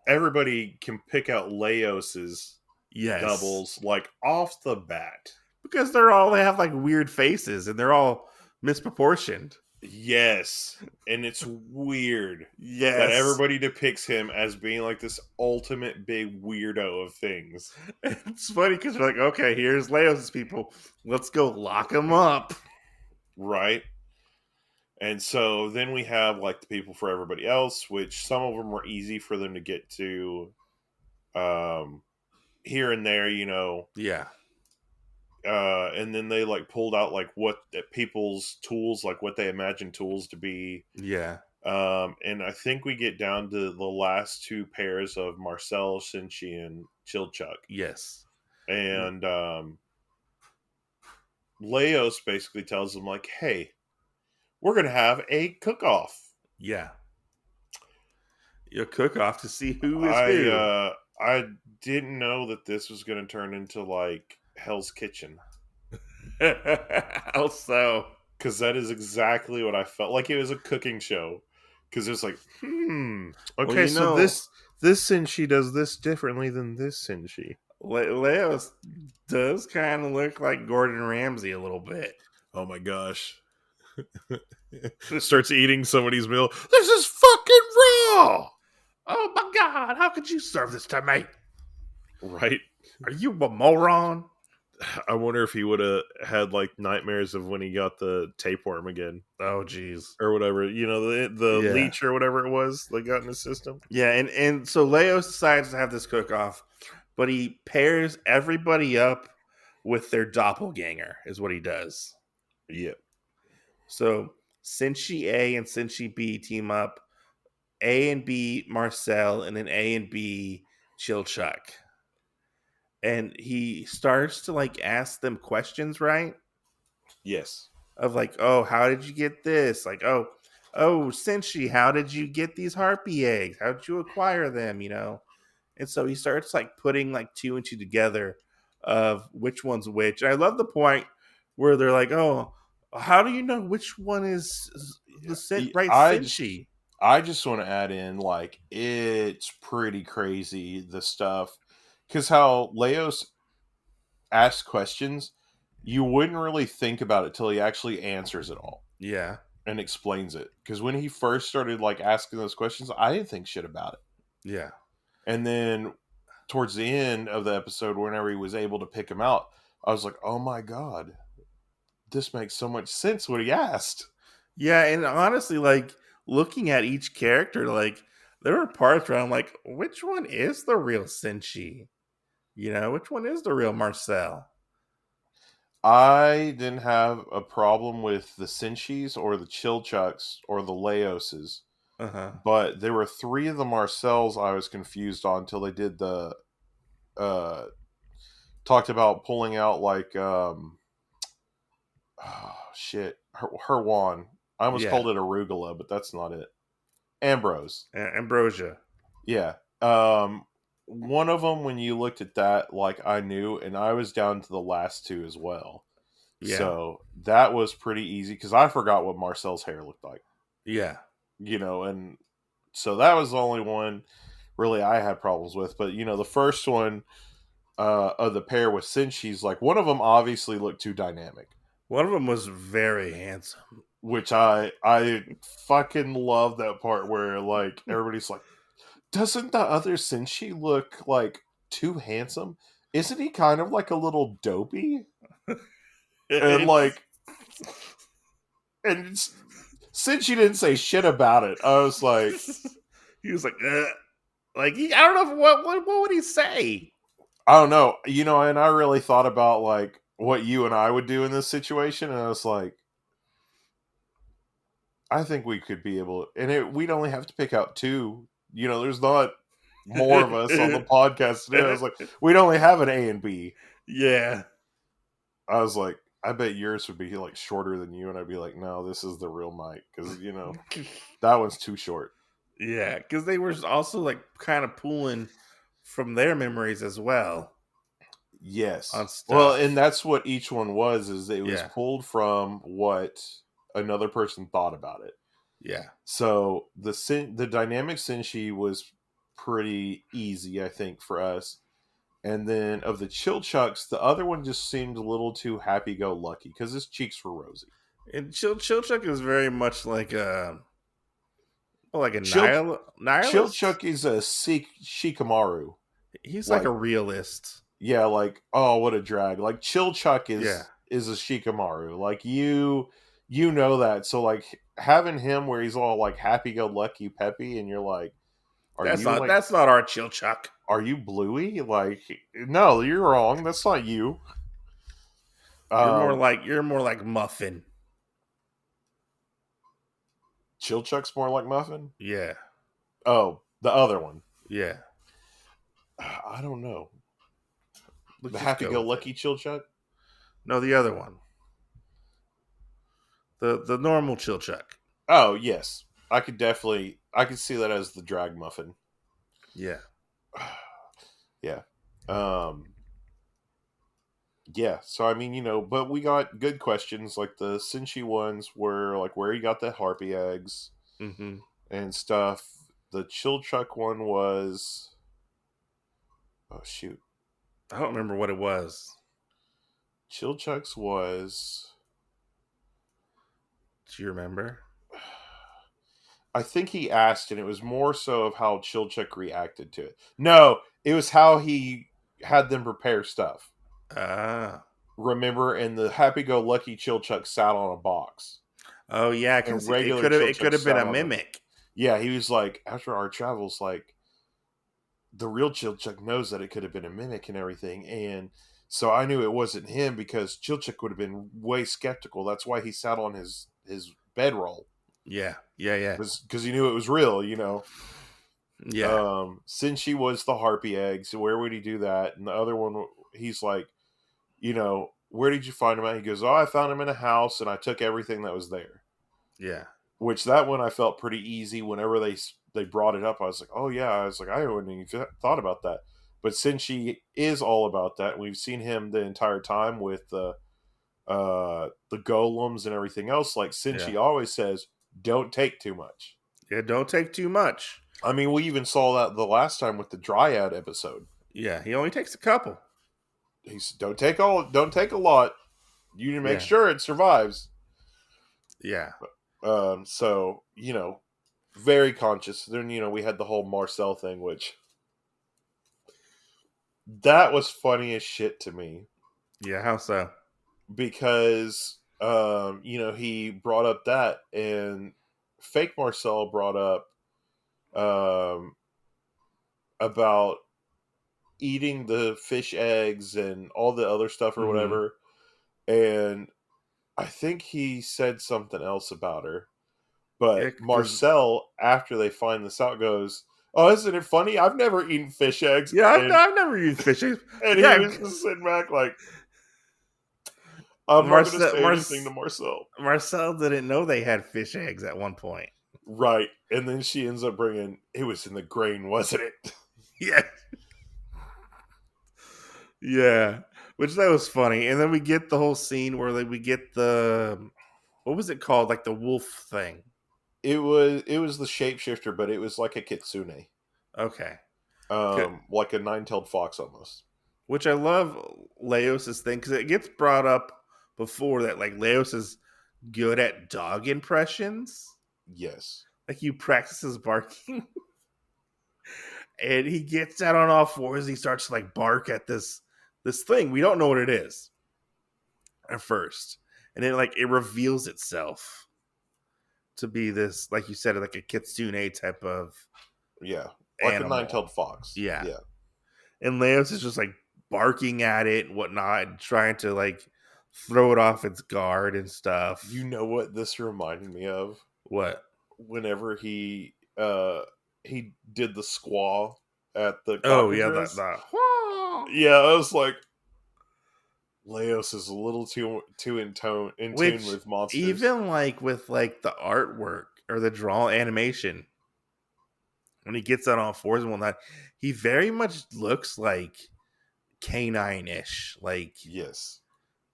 S3: everybody can pick out Laios's doubles like off the bat.
S2: Because they have like weird faces and they're all misproportioned.
S3: Yes. And it's weird.
S2: Yes.
S3: That everybody depicts him as being like this ultimate big weirdo of things.
S2: It's funny because they're like, okay, here's Laios' people. Let's go lock them up.
S3: Right. And so then we have like the people for everybody else, which some of them were easy for them to get to here and there,
S2: Yeah.
S3: And then they like pulled out like what people's tools, like what they imagine tools to be.
S2: Yeah.
S3: And I think we get down to the last two pairs of Marcel, Shinchi, and Chilchuck.
S2: Yes.
S3: And Laios basically tells them like, hey, we're going to have a cook-off.
S2: Yeah. A cook-off to see who is who.
S3: I didn't know that this was going to turn into like Hell's Kitchen.
S2: How so?
S3: because that is exactly what I felt like. It was a cooking show. Because it's like,
S2: Well,
S3: okay, so this Senshi does this differently than this Senshi.
S2: Laios does kind of look like Gordon Ramsay a little bit.
S3: Oh my gosh. Starts eating somebody's meal. This is fucking raw!
S2: Oh my God, how could you serve this to me?
S3: Right?
S2: Are you a moron?
S3: I wonder if he would have had like nightmares of when he got the tapeworm again.
S2: Oh, jeez.
S3: Or whatever. You know, the leech or whatever it was that got in his system.
S2: Yeah, and so Laios decides to have this cook-off, but he pairs everybody up with their doppelganger, is what he does.
S3: Yeah.
S2: So Senshi A and Senshi B team up. A and B Marcel, and then A and B Chilchuck. And he starts to like ask them questions, right?
S3: Yes.
S2: Of like, oh, how did you get this? Like, oh, Senshi, how did you get these harpy eggs? How did you acquire them? You know? And so he starts like putting like two and two together of which one's which. And I love the point where they're like, oh, how do you know which one is the right Senshi?
S3: I just want to add in, like, it's pretty crazy, the stuff. Because how Laios asks questions, you wouldn't really think about it till he actually answers it all.
S2: Yeah.
S3: And explains it. Because when he first started, like, asking those questions, I didn't think shit about it.
S2: Yeah.
S3: And then towards the end of the episode, whenever he was able to pick him out, I was like, oh my God, this makes so much sense what he asked.
S2: Yeah, and honestly, like, looking at each character, like, there were parts where I'm like, which one is the real Senshi? You know, which one is the real Marcel?
S3: I didn't have a problem with the Senshis or the Chilchucks or the Laioses.
S2: Uh-huh.
S3: But there were three of the Marcels I was confused on until they did the talked about pulling out like her wand. I almost called it arugula, but that's not it. Ambrose.
S2: Ambrosia.
S3: Yeah. One of them, when you looked at that, like I knew, and I was down to the last two as well. Yeah. So that was pretty easy because I forgot what Marcel's hair looked like.
S2: Yeah.
S3: You know, and so that was the only one really I had problems with. But, you know, the first one of the pair with Senshi's, like, one of them obviously looked too dynamic.
S2: One of them was very handsome.
S3: Which I fucking love that part where, like, everybody's like, doesn't the other Senshi look, like, too handsome? Isn't he kind of like a little dopey? And, like, and Senshi didn't say shit about it. I was like...
S2: He was like, I don't know, what would he say?
S3: I don't know. You know, and I really thought about, like, what you and I would do in this situation, and I was like, I think we could be able to, and we'd only have to pick out two. You know, there's not more of us on the podcast today. I was like, we'd only have an A and B.
S2: Yeah.
S3: I was like, I bet yours would be, like, shorter than you, and I'd be like, no, this is the real Mike, because, you know, that one's too short.
S2: Yeah, because they were also, like, kind of pulling from their memories as well.
S3: Yes. Well, and that's what each one was, is it was pulled from what another person thought about it.
S2: Yeah.
S3: So the dynamic Senshi was pretty easy, I think, for us. And then of the Chilchucks, the other one just seemed a little too happy-go-lucky because his cheeks were rosy.
S2: And Chilchuck is very much like a nihilist.
S3: Chilchuck is a Shikamaru.
S2: He's like a realist.
S3: Yeah, like, oh, what a drag. Like, Chilchuck is a Shikamaru. Like, you know that. So, like, having him where he's all, like, happy-go-lucky, peppy, and you're like,
S2: that's not our Chilchuck.
S3: Are you Bluey? Like, no, you're wrong. That's not you.
S2: You're more like Muffin.
S3: Chilchuck's more like Muffin?
S2: Yeah.
S3: Oh, the other one.
S2: Yeah.
S3: I don't know. The happy-go-lucky Chilchuck?
S2: No, the other one. The normal Chilchuck.
S3: Oh, yes. I could see that as the drag muffin.
S2: Yeah.
S3: Yeah. Yeah, so I mean, but we got good questions. Like the Sinchi ones were like where he got the Harpy eggs
S2: Mm-hmm.
S3: and stuff. The Chilchuck one was, oh shoot,
S2: I don't remember what it was.
S3: Chilchuck's was,
S2: Do you remember?
S3: I think he asked, and it was more so of how Chilchuck reacted to it. No, it was how he had them prepare stuff.
S2: Ah.
S3: Remember, and the happy-go-lucky Chilchuck sat on a box,
S2: Oh yeah,
S3: and
S2: because
S3: regular
S2: it could
S3: Chilchuck
S2: have been
S3: sat
S2: a
S3: on the.
S2: mimic.
S3: Yeah, he was like, after our travels, like the real Chilchuck knows that it could have been a mimic and everything, and so I knew it wasn't him because Chilchuck would have been way skeptical. That's why he sat on his bedroll,
S2: Yeah, yeah.
S3: because he knew it was real.
S2: Yeah.
S3: Since she was the Harpy eggs, where would he do that? And the other one, he's like, where did you find him at? He goes, oh, I found him in a house, and I took everything that was there.
S2: Yeah.
S3: Which that one I felt pretty easy. Whenever they brought it up, I was like, oh yeah, I was like, I wouldn't even thought about that. But since she is all about that, we've seen him the entire time with the golems and everything else. Like since
S2: Yeah.
S3: she always says, don't take too much.
S2: Yeah, don't take too much.
S3: I mean, we even saw that the last time with the Dryad episode.
S2: Yeah, he only takes a couple.
S3: He said, don't take a lot. You need to make
S2: Yeah.
S3: sure it survives.
S2: Yeah.
S3: So, very conscious. Then, we had the whole Marcel thing, which that was funny as shit to me.
S2: Yeah, how so?
S3: Because, he brought up that, and fake Marcel brought up about eating the fish eggs and all the other stuff or whatever. And I think he said something else about her. But
S2: Yeah,
S3: Marcel, after they find this out, goes, oh, isn't it funny? I've never eaten fish eggs.
S2: Yeah,
S3: and
S2: I've never used fish eggs.
S3: he was just sitting back like, I'm not going to say anything to Marcel.
S2: Marcel didn't know they had fish eggs at one point.
S3: Right. And then she ends up bringing, it was in the grain, wasn't it?
S2: Yeah. Yeah. Which that was funny. And then we get the whole scene where we get the, what was it called? Like the wolf thing.
S3: It was the shapeshifter, but it was like a kitsune.
S2: Okay.
S3: Like a nine-tailed fox almost.
S2: Which I love Laios' thing, because it gets brought up before that, like, Laios is good at dog impressions.
S3: Yes.
S2: Like, he practices barking. And he gets out on all fours, he starts to, like, bark at this thing. We don't know what it is at first. And then, like, it reveals itself to be this, like you said, like a kitsune type of
S3: like
S2: animal.
S3: a nine-tailed fox.
S2: Yeah. And Laios is just like barking at it and whatnot, and trying to like throw it off its guard and stuff.
S3: You know what this reminded me of?
S2: What?
S3: Whenever he did the squaw at the
S2: Oh yeah,
S3: cockatrice. Yeah, I was like, Laios is a little too in tune with monsters.
S2: Even like with like the artwork or the draw animation, when he gets on all fours and whatnot, he very much looks like canine-ish. Like,
S3: yes,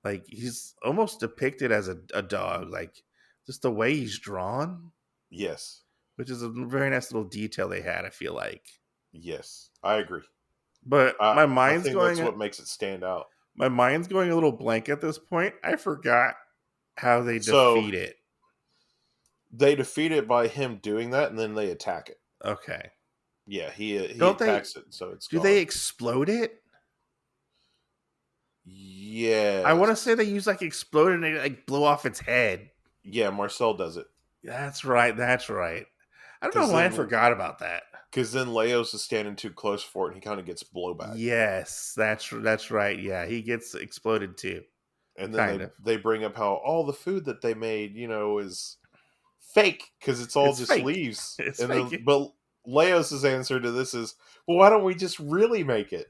S2: like he's almost depicted as a dog. Like just the way he's drawn.
S3: Yes,
S2: which is a very nice little detail they had. I feel like.
S3: Yes, I agree.
S2: But my mind's going.
S3: That's what makes it stand out.
S2: My mind's going a little blank at this point. I forgot how they defeat it.
S3: They defeat it by him doing that, and then they attack it.
S2: Okay.
S3: Yeah, he attacks it, so it's.
S2: Do they explode it?
S3: Yeah.
S2: I want to say they use like explode and they like blow off its head.
S3: Yeah, Marcel does it.
S2: That's right. I don't know why I forgot about that.
S3: Because then Laios is standing too close for it, and he kind of gets blowback.
S2: Yes, that's right. Yeah, he gets exploded too.
S3: And then they bring up how all the food that they made, is fake because it's all just fake. Leaves.
S2: It's
S3: and
S2: fake.
S3: Then, but Laios' answer to this is, well, why don't we just really make it?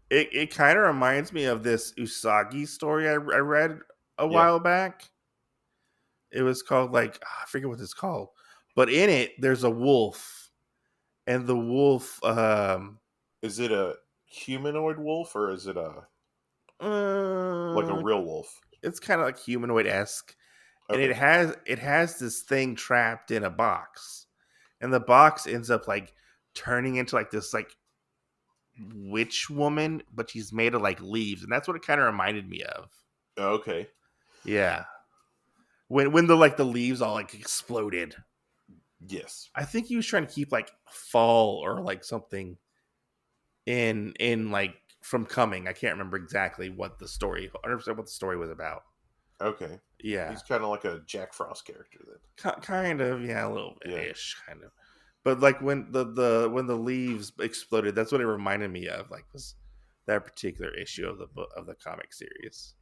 S2: It kind of reminds me of this Usagi story I read a while back. It was called I forget what it's called, but in it there's a wolf, and the wolf.
S3: Is it a humanoid wolf or is it a? like a real wolf.
S2: It's kind of like humanoid-esque. And
S3: Okay.
S2: it has this thing trapped in a box. And the box ends up like turning into like this like witch woman, but she's made of like leaves, and that's what it kind of reminded me of.
S3: Okay.
S2: Yeah. When the leaves all like exploded.
S3: Yes.
S2: I think he was trying to keep like fall or like something in like from coming. I can't remember exactly what the story 100% what the story was about.
S3: Okay.
S2: Yeah.
S3: He's kind of like a Jack Frost character then.
S2: Kind of, yeah, a little bit
S3: Yeah.
S2: ish, kind of. But like when the leaves exploded, that's what it reminded me of. Like was that particular issue of the comic series.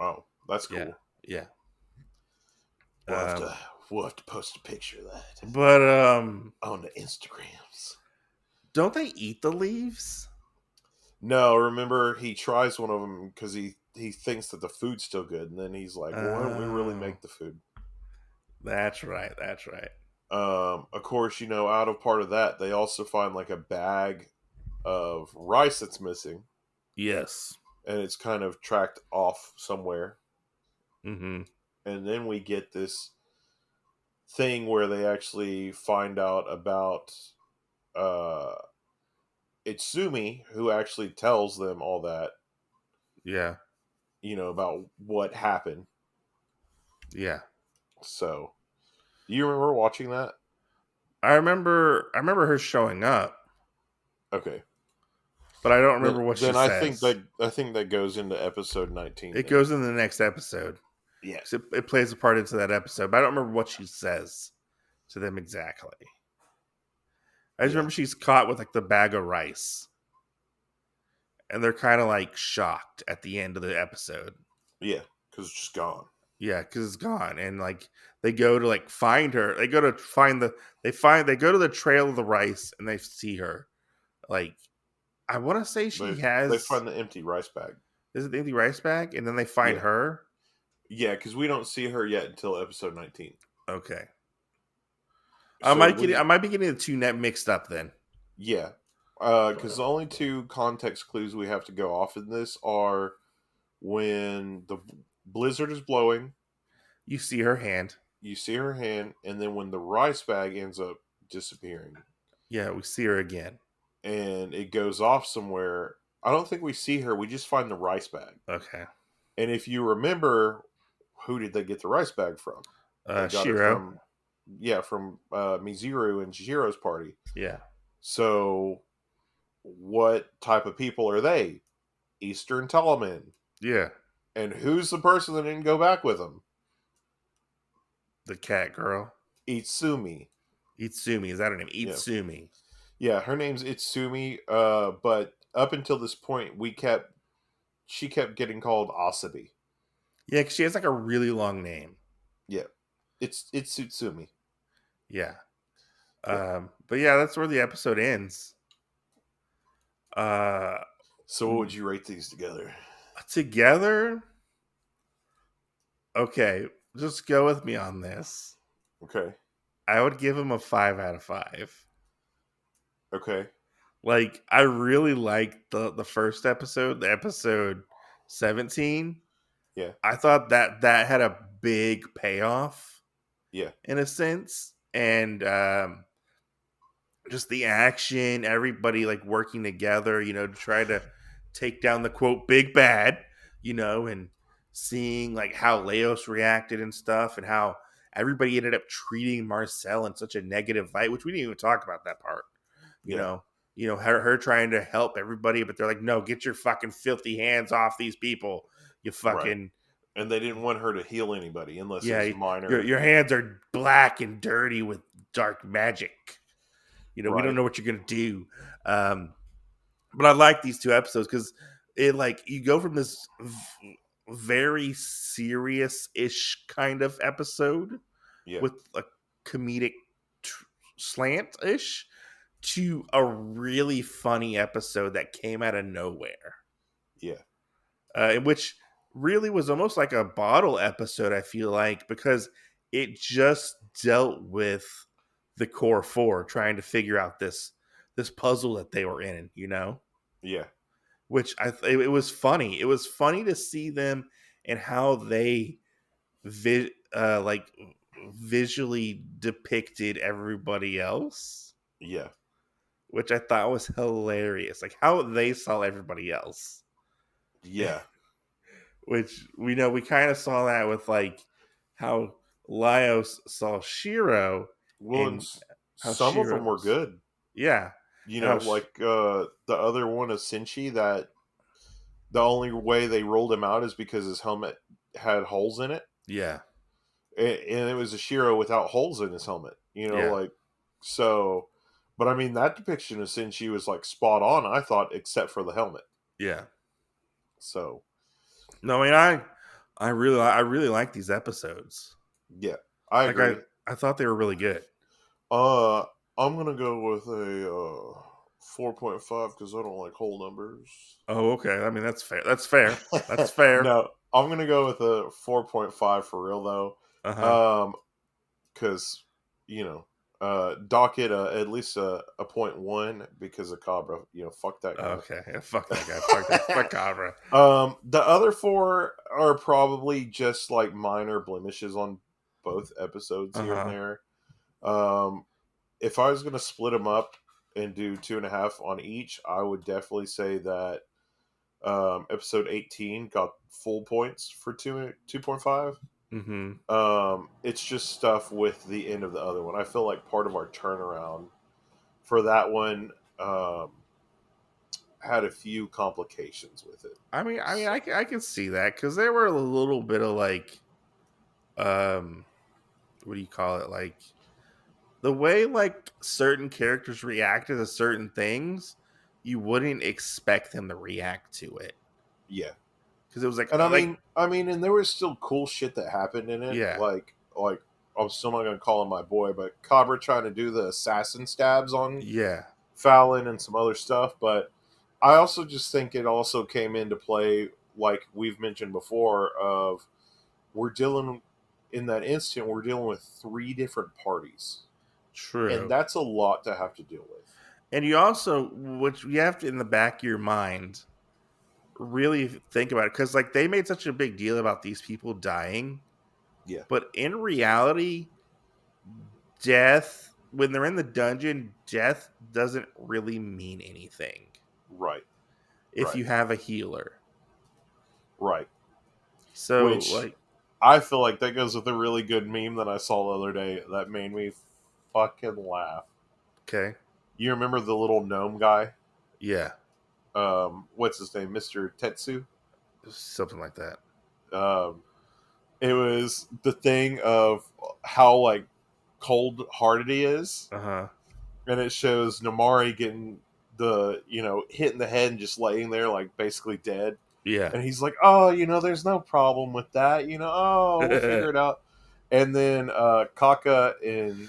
S3: Oh, that's
S2: Yeah,
S3: cool.
S2: yeah.
S3: We'll have to post a picture of that.
S2: But
S3: on the Instagrams.
S2: don't they eat the leaves?
S3: No, remember he tries one of them because he thinks that the food's still good, and then he's like, "Well, why don't we really make the food?"
S2: That's right. That's right.
S3: Of course, out of part of that, they also find like a bag of rice that's missing,
S2: Yes.
S3: and it's kind of tracked off somewhere.
S2: Mm-hmm.
S3: And then we get this thing where they actually find out about uh, Itsumi, who actually tells them all that,
S2: Yeah.
S3: about what happened.
S2: Yeah.
S3: So, do you remember watching that?
S2: I remember her showing up,
S3: Okay.
S2: but I don't remember what she
S3: Then
S2: says.
S3: I think that goes into episode 19.
S2: It
S3: then.
S2: goes in the next episode.
S3: Yeah.
S2: It plays a part into that episode, but I don't remember what she says to them exactly. I just remember she's caught with like the bag of rice, and they're kind of like shocked at the end of the episode.
S3: Yeah, because it's just gone.
S2: Yeah, because it's gone, and like they go to like find her. They go to find they go to the trail of the rice, and they see her. Like I want to say she
S3: They
S2: has.
S3: find the empty rice bag.
S2: Is it the empty rice bag? And then they find
S3: Yeah.
S2: her.
S3: Yeah, because we don't see her yet until episode 19.
S2: Okay.
S3: So
S2: I might be getting the two net mixed up then.
S3: Yeah, because the only two context clues we have to go off in this are when the blizzard is blowing,
S2: You see her hand.
S3: you see her hand, and then when the rice bag ends up disappearing.
S2: Yeah, we see her again.
S3: And it goes off somewhere. I don't think we see her. We just find the rice bag.
S2: Okay.
S3: And if you remember, who did they get the rice bag from? They got
S2: Shiro.
S3: it from Mizuru and Shiro's party.
S2: Yeah.
S3: So, what type of people are they? Eastern Telemen.
S2: Yeah.
S3: And who's the person that didn't go back with them?
S2: The cat girl.
S3: Itsumi.
S2: Itsumi. Is that her name? Itsumi.
S3: Yeah, her name's Itsumi. But up until this point, she kept getting called Asabi.
S2: Yeah, because she has like a really long name.
S3: Yeah, it's Itsumi.
S2: Yeah. But yeah, that's where the episode ends.
S3: So what would you rate these together?
S2: Together? Okay, just go with me on this.
S3: Okay.
S2: I would give him a 5 out of 5.
S3: Okay.
S2: Like, I really liked the first episode, the episode 17.
S3: Yeah.
S2: I thought that had a big payoff.
S3: Yeah.
S2: In a sense. And just the action, everybody like working together, to try to take down the quote big bad, and seeing like how Laios reacted and stuff, and how everybody ended up treating Marcel in such a negative light, which we didn't even talk about that part. Her trying to help everybody, but they're like, no, get your fucking filthy hands off these people. You fucking.
S3: Right. And they didn't want her to heal anybody unless it was minor.
S2: Your hands are black and dirty with dark magic. We don't know what you're gonna do. But I like these two episodes because it like you go from this very serious-ish kind of episode with a comedic slant-ish to a really funny episode that came out of nowhere.
S3: Yeah.
S2: In which really was almost like a bottle episode, I feel like, because it just dealt with the core four trying to figure out this puzzle that they were in,
S3: Yeah.
S2: which it was funny. It was funny to see them and how they like visually depicted everybody else,
S3: Yeah.
S2: which I thought was hilarious. Like how they saw everybody else.
S3: Yeah.
S2: Which we kind of saw that with like how Laios saw Shiro
S3: Well, and
S2: and how
S3: some of them were
S2: Shiro's
S3: good.
S2: yeah.
S3: You
S2: And how
S3: know, like the other one of Sinchi, that the only way they rolled him out is because his helmet had holes in it.
S2: yeah.
S3: And it was a Shiro without holes in his helmet. You know,
S2: Yeah.
S3: like, so. But I mean, that depiction of Sinchi was like spot on, I thought, except for the helmet.
S2: Yeah.
S3: So,
S2: No, I mean I really like these episodes.
S3: yeah, I
S2: Like
S3: agree.
S2: I thought they were really good.
S3: Uh, I'm gonna go with a 4.5 because I don't like whole numbers.
S2: Oh, okay. I mean that's fair. That's fair. That's fair.
S3: No, I'm gonna go with a 4.5 for real though.
S2: Uh-huh.
S3: Because you know, dock it at least a 0.1 because of Cabra. You know, fuck that guy.
S2: Okay. Yeah, fuck that guy. Fuck Cabra.
S3: The other four are probably just like minor blemishes on both episodes here and
S2: Uh-huh.
S3: there. If I was going to split them up and do 2.5 on each, I would definitely say that episode 18 got full points for 2.5.
S2: Mm-hmm.
S3: It's just stuff with the end of the other one. I feel like part of our turnaround for that one had a few complications with it.
S2: I can see that because there were a little bit of like, what do you call it? Like the way like certain characters reacted to certain things, you wouldn't expect them to react to it
S3: Yeah.
S2: because it was
S3: And
S2: like
S3: and there was still cool shit that happened in it.
S2: yeah,
S3: Like I'm still not gonna call him my boy, but Cabra trying to do the assassin stabs on
S2: yeah,
S3: Falin and some other stuff. But I also just think it also came into play, like we've mentioned before, of we're dealing in that instant, we're dealing with 3 different parties. And
S2: true.
S3: that's a lot to have to deal with.
S2: And you also, which you have to in the back of your mind, really think about it because like they made such a big deal about these people dying,
S3: Yeah.
S2: but in reality, death when they're in the dungeon, death doesn't really mean anything
S3: Right.
S2: if
S3: Right.
S2: you have a healer.
S3: Right.
S2: So
S3: Which
S2: like,
S3: I feel like that goes with a really good meme that I saw the other day that made me fucking laugh.
S2: okay,
S3: You remember the little gnome guy?
S2: yeah,
S3: What's his name? Mr. Tetsu?
S2: something like that.
S3: Um, it was the thing of how like cold hearted he is.
S2: Uh-huh.
S3: And it shows Namari getting hit in the head and just laying there like basically dead.
S2: Yeah.
S3: And he's like, oh, there's no problem with that. Oh, we'll figure it out. And then Kaka and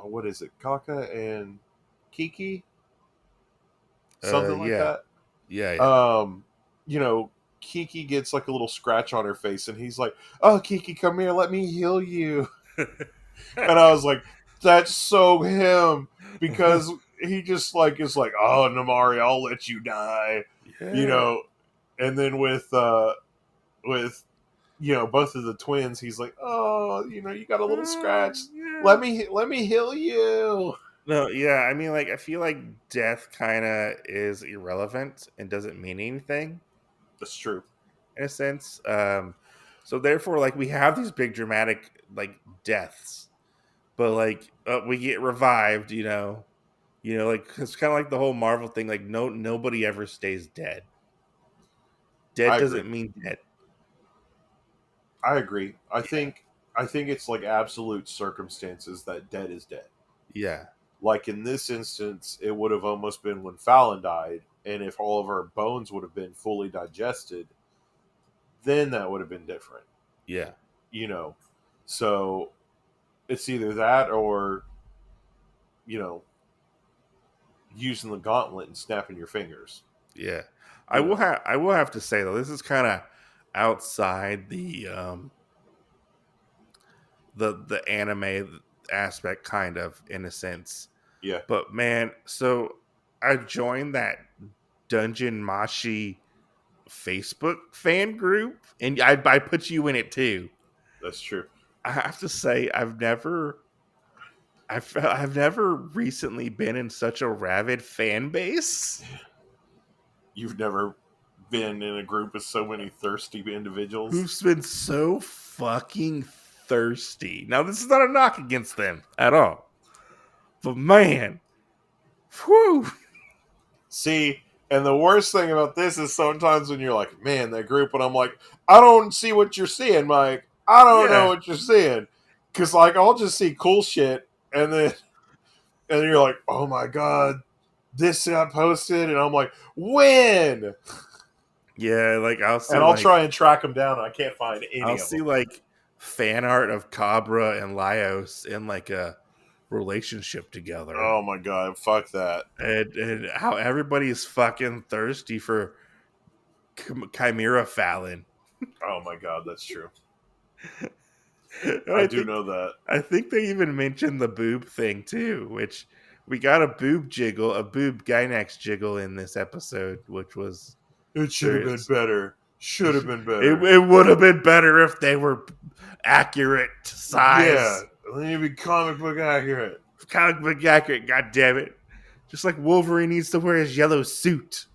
S3: what is it? Kaka and Kiki, something like
S2: Yeah.
S3: that.
S2: Yeah, yeah.
S3: Um, Kiki gets like a little scratch on her face, and he's like, "Oh, Kiki, come here, let me heal you." And I was like, "That's so him," because he just like is like, "Oh, Namari, I'll let you die,"
S2: Yeah.
S3: And then with both of the twins, he's like, "Oh, you got a little scratch.
S2: Yeah.
S3: Let me heal you."
S2: No, yeah, I mean like I feel like death kind of is irrelevant and doesn't mean anything
S3: That's true.
S2: in a sense. So therefore like we have these big dramatic like deaths, but like we get revived, like it's kind of like the whole Marvel thing like nobody ever stays dead. Dead
S3: I agree.
S2: doesn't mean dead.
S3: I agree. I
S2: Yeah.
S3: think I think it's like absolute circumstances that dead is dead.
S2: Yeah.
S3: Like in this instance, it would have almost been when Fallon died, and if all of our bones would have been fully digested, then that would have been different.
S2: Yeah.
S3: You know, so it's either that or you know using the gauntlet and snapping your fingers.
S2: Yeah.
S3: You know,
S2: I will have to say though, this is kind of outside the anime aspect kind of in a sense.
S3: yeah,
S2: But man, so I joined Dungeon Meshi Facebook fan group, and I put you in it too.
S3: That's true.
S2: I have to say, I've never recently been in such a rabid fan base.
S3: You've never been in a group with so many thirsty individuals.
S2: Who's been so fucking thirsty. Now, this is not a knock against them at all. But man, whew.
S3: See, and the worst thing about this is sometimes when you're like, man, that group, and I'm like, I don't see what you're seeing, Mike. I don't know what you're seeing. Because, like, I'll just see cool shit, and then you're like, oh my god, this got posted, and I'm like, when?
S2: Yeah, like I'll see,
S3: and I'll try and track them down, and I can't find any.
S2: I'll see like fan art of Cabra and Laios in like a relationship together.
S3: Oh my god, fuck that!
S2: And how everybody's fucking thirsty for Chimera Falin.
S3: Oh my god, that's true.
S2: I
S3: do know that.
S2: I think they even mentioned the boob thing too, which we got a boob Gynax jiggle in this episode, which was
S3: it should have been better. Should have been better.
S2: It would have been better if they were accurate size.
S3: Yeah, they need to be comic book accurate.
S2: Comic book accurate, god damn it. Just like Wolverine needs to wear his yellow suit.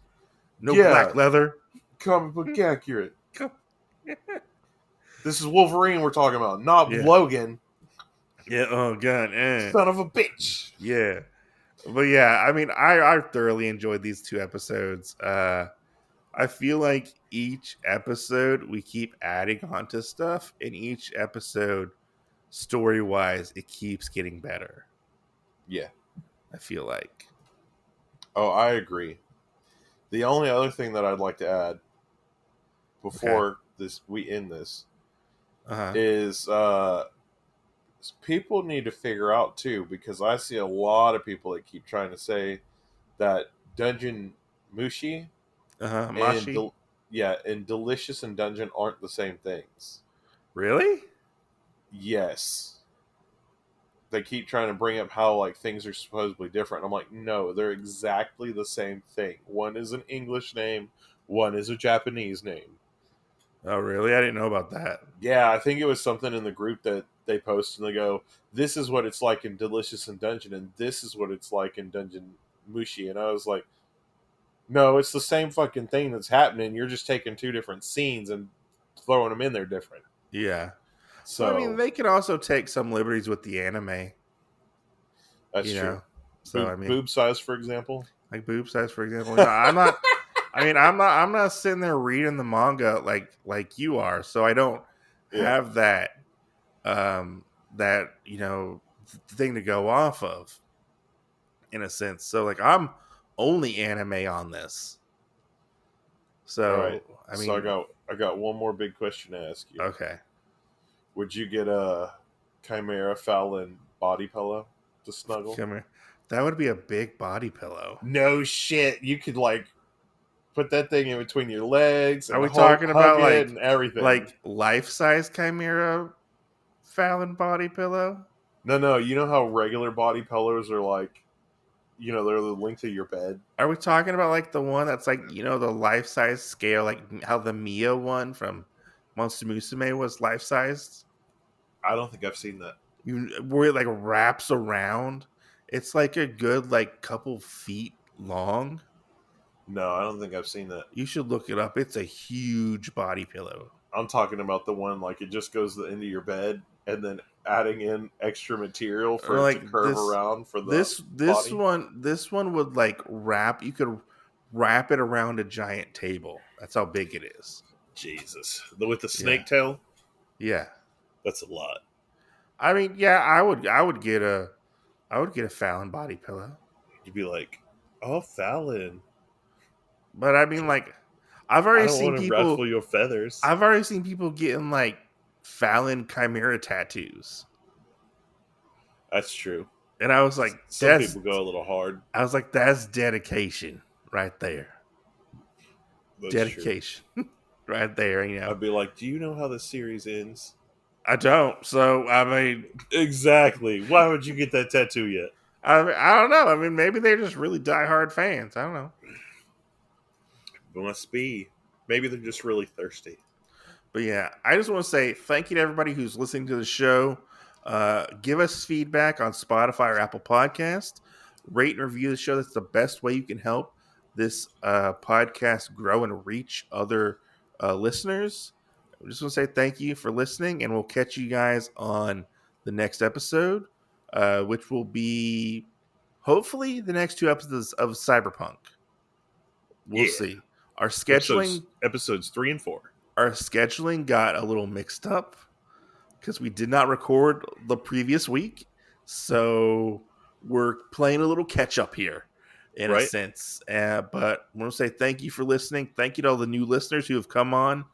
S2: No black leather.
S3: Comic book accurate. This is Wolverine we're talking about, not Logan.
S2: Yeah, oh god.
S3: Son of a bitch.
S2: Yeah. But yeah, I mean, I thoroughly enjoyed these 2 episodes. I feel like each episode we keep adding on to stuff, and each episode, story-wise, it keeps getting better.
S3: Yeah.
S2: I feel like.
S3: Oh, I agree. The only other thing that I'd like to add before we end this is people need to figure out too, because I see a lot of people that keep trying to say that Dungeon Mushi
S2: Meshi?
S3: and Delicious and Dungeon aren't the same things.
S2: Really?
S3: Yes. They keep trying to bring up how like things are supposedly different. I'm like, no, they're exactly the same thing. One is an English name, one is a Japanese name.
S2: Oh, really? I didn't know about that.
S3: Yeah, I think it was something in the group that they posted, and they go, this is what it's like in Delicious and Dungeon, and this is what it's like in Dungeon Mushi. And I was like, no, it's the same fucking thing that's happening. You're just taking 2 different scenes and throwing them in there different.
S2: Yeah.
S3: So
S2: I mean, they could also take some liberties with the anime.
S3: That's true.
S2: Know? So I mean,
S3: boob size, for example.
S2: Like boob size, for example. No, I'm not. I mean, I'm not sitting there reading the manga like you are. So I don't have that thing to go off of, in a sense. So like, I'm only anime on this. So
S3: all right.
S2: I mean,
S3: so I got one more big question to ask you.
S2: Okay.
S3: Would you get a Chimera Falin body pillow to snuggle?
S2: That would be a big body pillow.
S3: No shit. You could like put that thing in between your legs. And
S2: are we talking about like
S3: and everything?
S2: Like life-size Chimera Falin body pillow?
S3: No. You know how regular body pillows are like, they're the length of your bed?
S2: Are we talking about like the one that's like, the life-size scale, like how the Mia one from Monster Musume was life-sized?
S3: I don't think I've seen that.
S2: Where it like wraps around. It's like a good like couple feet long.
S3: No, I don't think I've seen that.
S2: You should look it up. It's a huge body pillow.
S3: I'm talking about the one like it just goes to the end of your bed, and then adding in extra material for it to curve around for the
S2: this
S3: body.
S2: This one would like wrap. You could wrap it around a giant table. That's how big it is.
S3: Jesus, with the snake tail.
S2: Yeah,
S3: that's a lot.
S2: I mean, yeah, I would get a Falin body pillow.
S3: You'd be like, oh, Falin.
S2: But I mean, like, I've already seen people
S3: ruffle your feathers.
S2: I've already seen people getting like Falin Chimera tattoos.
S3: That's true.
S2: And I was like,
S3: some people go a little hard.
S2: I was like, that's dedication right there.
S3: That's
S2: dedication right there.
S3: I'd be like, do you know how the series ends?
S2: I don't. So, I mean,
S3: exactly. Why would you get that tattoo yet?
S2: I don't know. I mean, maybe they're just really diehard fans. I don't know.
S3: Must be. Maybe they're just really thirsty.
S2: But yeah, I just want to say thank you to everybody who's listening to the show. Give us feedback on Spotify or Apple Podcast. Rate and review the show. That's the best way you can help this podcast grow and reach other listeners. I just want to say thank you for listening, and we'll catch you guys on the next episode, which will be hopefully the next 2 episodes of Cyberpunk. We'll see. Our scheduling
S3: Episodes 3 and 4.
S2: Our scheduling got a little mixed up because we did not record the previous week. So we're playing a little catch up here in a sense. But I want to say thank you for listening. Thank you to all the new listeners who have come on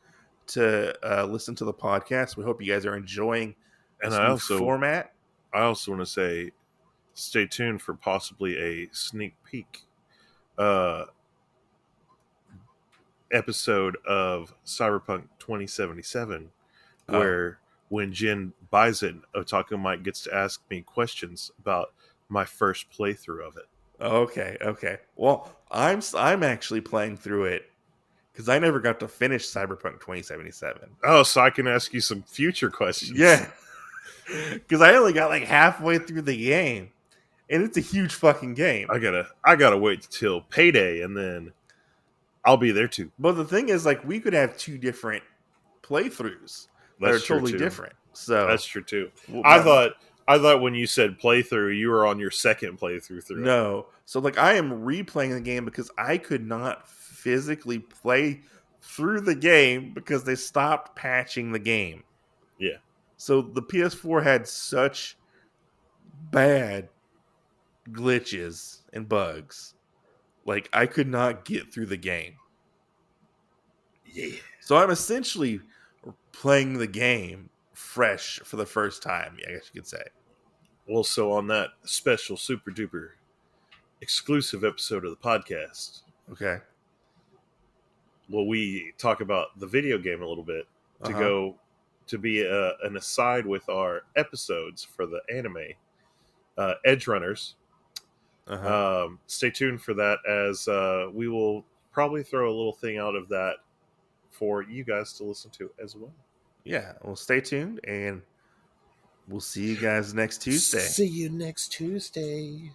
S2: to listen to the podcast. We hope you guys are enjoying this new format.
S3: I also want to say stay tuned for possibly a sneak peek episode of Cyberpunk 2077 where when Jen buys it, Otaku Mike gets to ask me questions about my first playthrough of it.
S2: Okay. Well, I'm actually playing through it because I never got to finish Cyberpunk 2077.
S3: Oh, so I can ask you some future questions.
S2: Yeah. Because I only got like halfway through the game. And it's a huge fucking game.
S3: I gotta wait till payday and then I'll be there too.
S2: But the thing is, like, we could have 2 different playthroughs that are totally different. So
S3: that's true too. I thought when you said playthrough, you were on your second playthrough through.
S2: No. So like I am replaying the game because I could not physically play through the game because they stopped patching the game.
S3: Yeah.
S2: So the PS4 had such bad glitches and bugs. Like, I could not get through the game.
S3: Yeah.
S2: So I'm essentially playing the game fresh for the first time, I guess you could say.
S3: Well, so on that special super duper exclusive episode of the podcast,
S2: okay,
S3: well, we talk about the video game a little bit to go to be an aside with our episodes for the anime Edge Runners. Stay tuned for that as we will probably throw a little thing out of that for you guys to listen to as well.
S2: Yeah, well, stay tuned and we'll see you guys next Tuesday.
S3: See you next Tuesday.